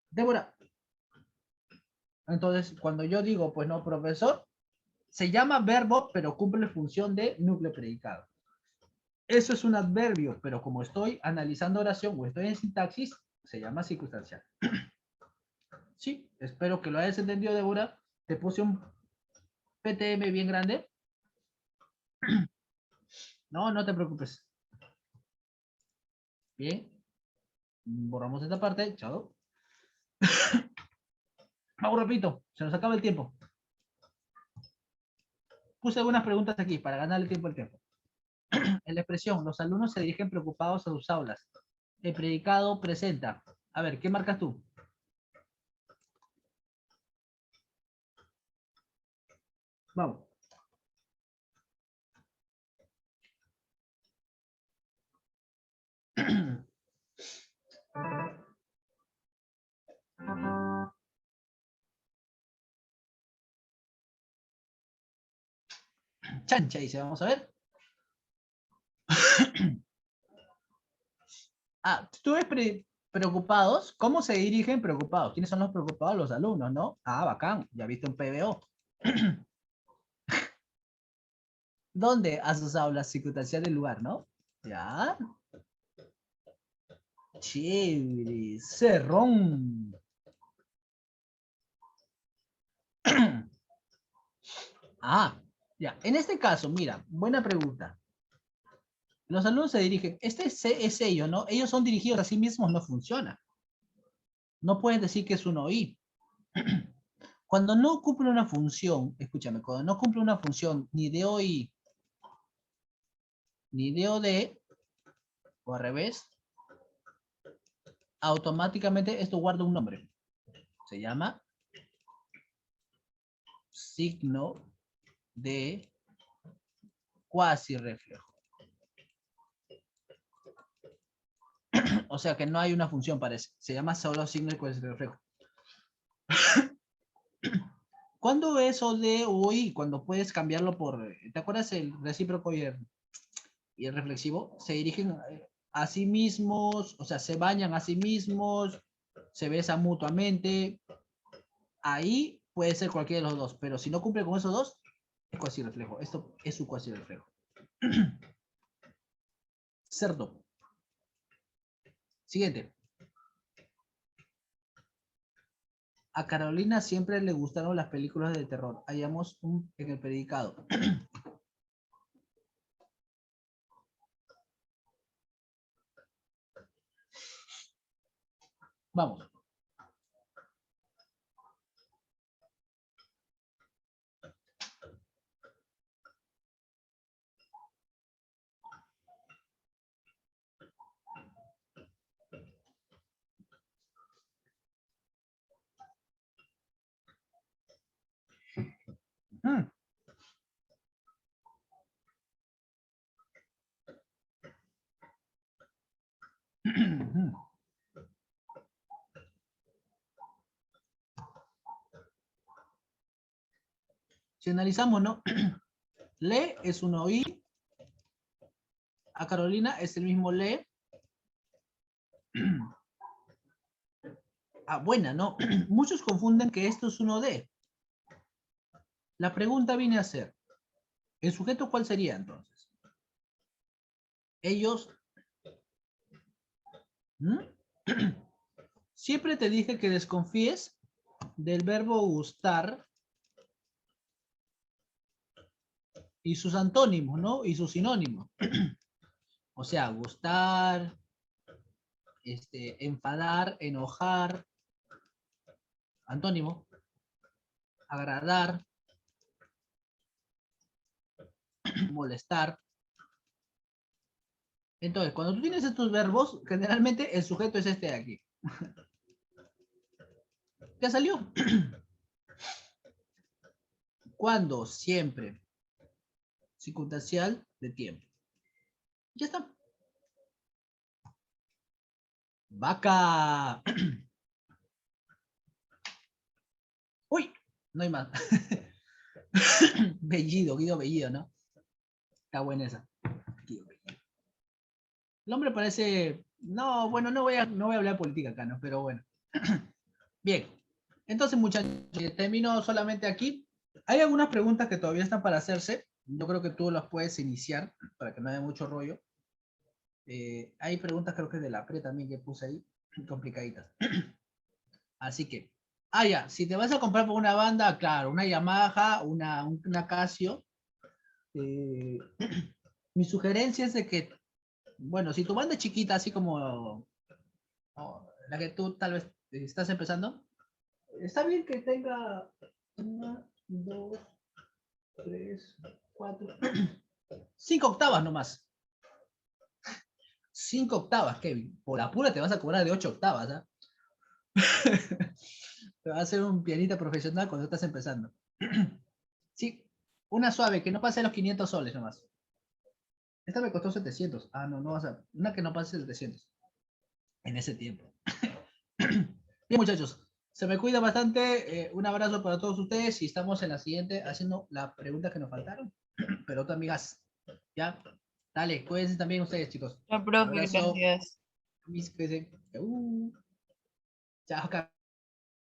Débora, entonces cuando yo digo, pues no, profesor, se llama verbo, pero cumple función de núcleo predicado. Eso es un adverbio, pero como estoy analizando oración o estoy en sintaxis, se llama circunstancial. Sí, espero que lo hayas entendido, Débora. Te puse un PTM bien grande. No, no te preocupes. Bien. Borramos esta parte. Chao. Vamos, repito. Se nos acaba el tiempo. Puse algunas preguntas aquí para ganarle tiempo al tiempo. En la expresión, los alumnos se dirigen preocupados a sus aulas. El predicado presenta. A ver, ¿qué marcas tú? Vamos. Chancha, dice, vamos a ver. Tú ves preocupados. ¿Cómo se dirigen preocupados? ¿Quiénes son los preocupados? Los alumnos, ¿no? Ah, bacán. Ya viste un PBO. ¿Dónde? A sus aulas, circunstancial del lugar, ¿no? Ya. Chévere. Cerrón. Ah, ya. En este caso, mira, buena pregunta. Los alumnos se dirigen. Este es ellos, ¿no? Ellos son dirigidos a sí mismos, no funciona. No puedes decir que es un OI. Cuando no cumple una función, escúchame, cuando no cumple una función ni de OI ni de OD, o al revés, automáticamente esto guarda un nombre. Se llama signo de cuasi reflejo. O sea que no hay una función para eso. Se llama solo signo de cuasi reflejo. ¿Cuándo eso de OI? Cuando puedes cambiarlo por... ¿Te acuerdas el recíproco y el reflexivo? Se dirigen a sí mismos, o sea, se bañan a sí mismos, se besan mutuamente. Ahí puede ser cualquiera de los dos, pero si no cumple con esos dos, es cuasi reflejo. Esto es su cuasi reflejo. Cerdo. Siguiente. A Carolina siempre le gustaron las películas de terror. Hallamos en el predicado. Vamos. Mm. Si analizamos, ¿no? Le es un oí. A Carolina es el mismo le. Ah, buena, ¿no? Muchos confunden que esto es uno de. La pregunta viene a ser, ¿el sujeto cuál sería entonces? Ellos... ¿Mm? Siempre te dije que desconfíes del verbo gustar y sus antónimos, ¿no? Y sus sinónimos. O sea, gustar, enfadar, enojar, antónimo, agradar, molestar. Entonces, cuando tú tienes estos verbos, generalmente el sujeto es este de aquí. ¿Ya salió? Cuando, siempre, circunstancial de tiempo. Ya está. Vaca. Uy, no hay más. Bellido, Guido Bellido, ¿no? Está buena esa. Guido Bellido. El hombre parece... No, bueno, no voy a hablar de política acá, ¿no? Pero bueno. Bien. Entonces, muchachos, termino solamente aquí. Hay algunas preguntas que todavía están para hacerse. Yo creo que tú las puedes iniciar para que no haya mucho rollo. Hay preguntas, creo que de la pre también que puse ahí, complicaditas. Así que, ya, si te vas a comprar por una banda, claro, una Yamaha, una Casio. Mi sugerencia es de que, bueno, si tu banda es chiquita, así como la que tú tal vez estás empezando, está bien que tenga una, dos, tres, cuatro, 5 octavas nomás. 5 octavas, Kevin. Por la pura te vas a cobrar de 8 octavas, ¿ah? Te va a hacer un pianista profesional cuando estás empezando. Sí, una suave que no pase los 500 soles nomás. Esta me costó 700. Ah, no, no vas a. Una que no pase 700. En ese tiempo. Bien, muchachos. Se me cuida bastante. Un abrazo para todos ustedes y estamos en la siguiente haciendo las preguntas que nos faltaron. Pero tú, amigas. ¿Ya? Dale, cuídense también ustedes, chicos. Chao, profe, Abrazo. gracias. Mis, cuídense. Chao,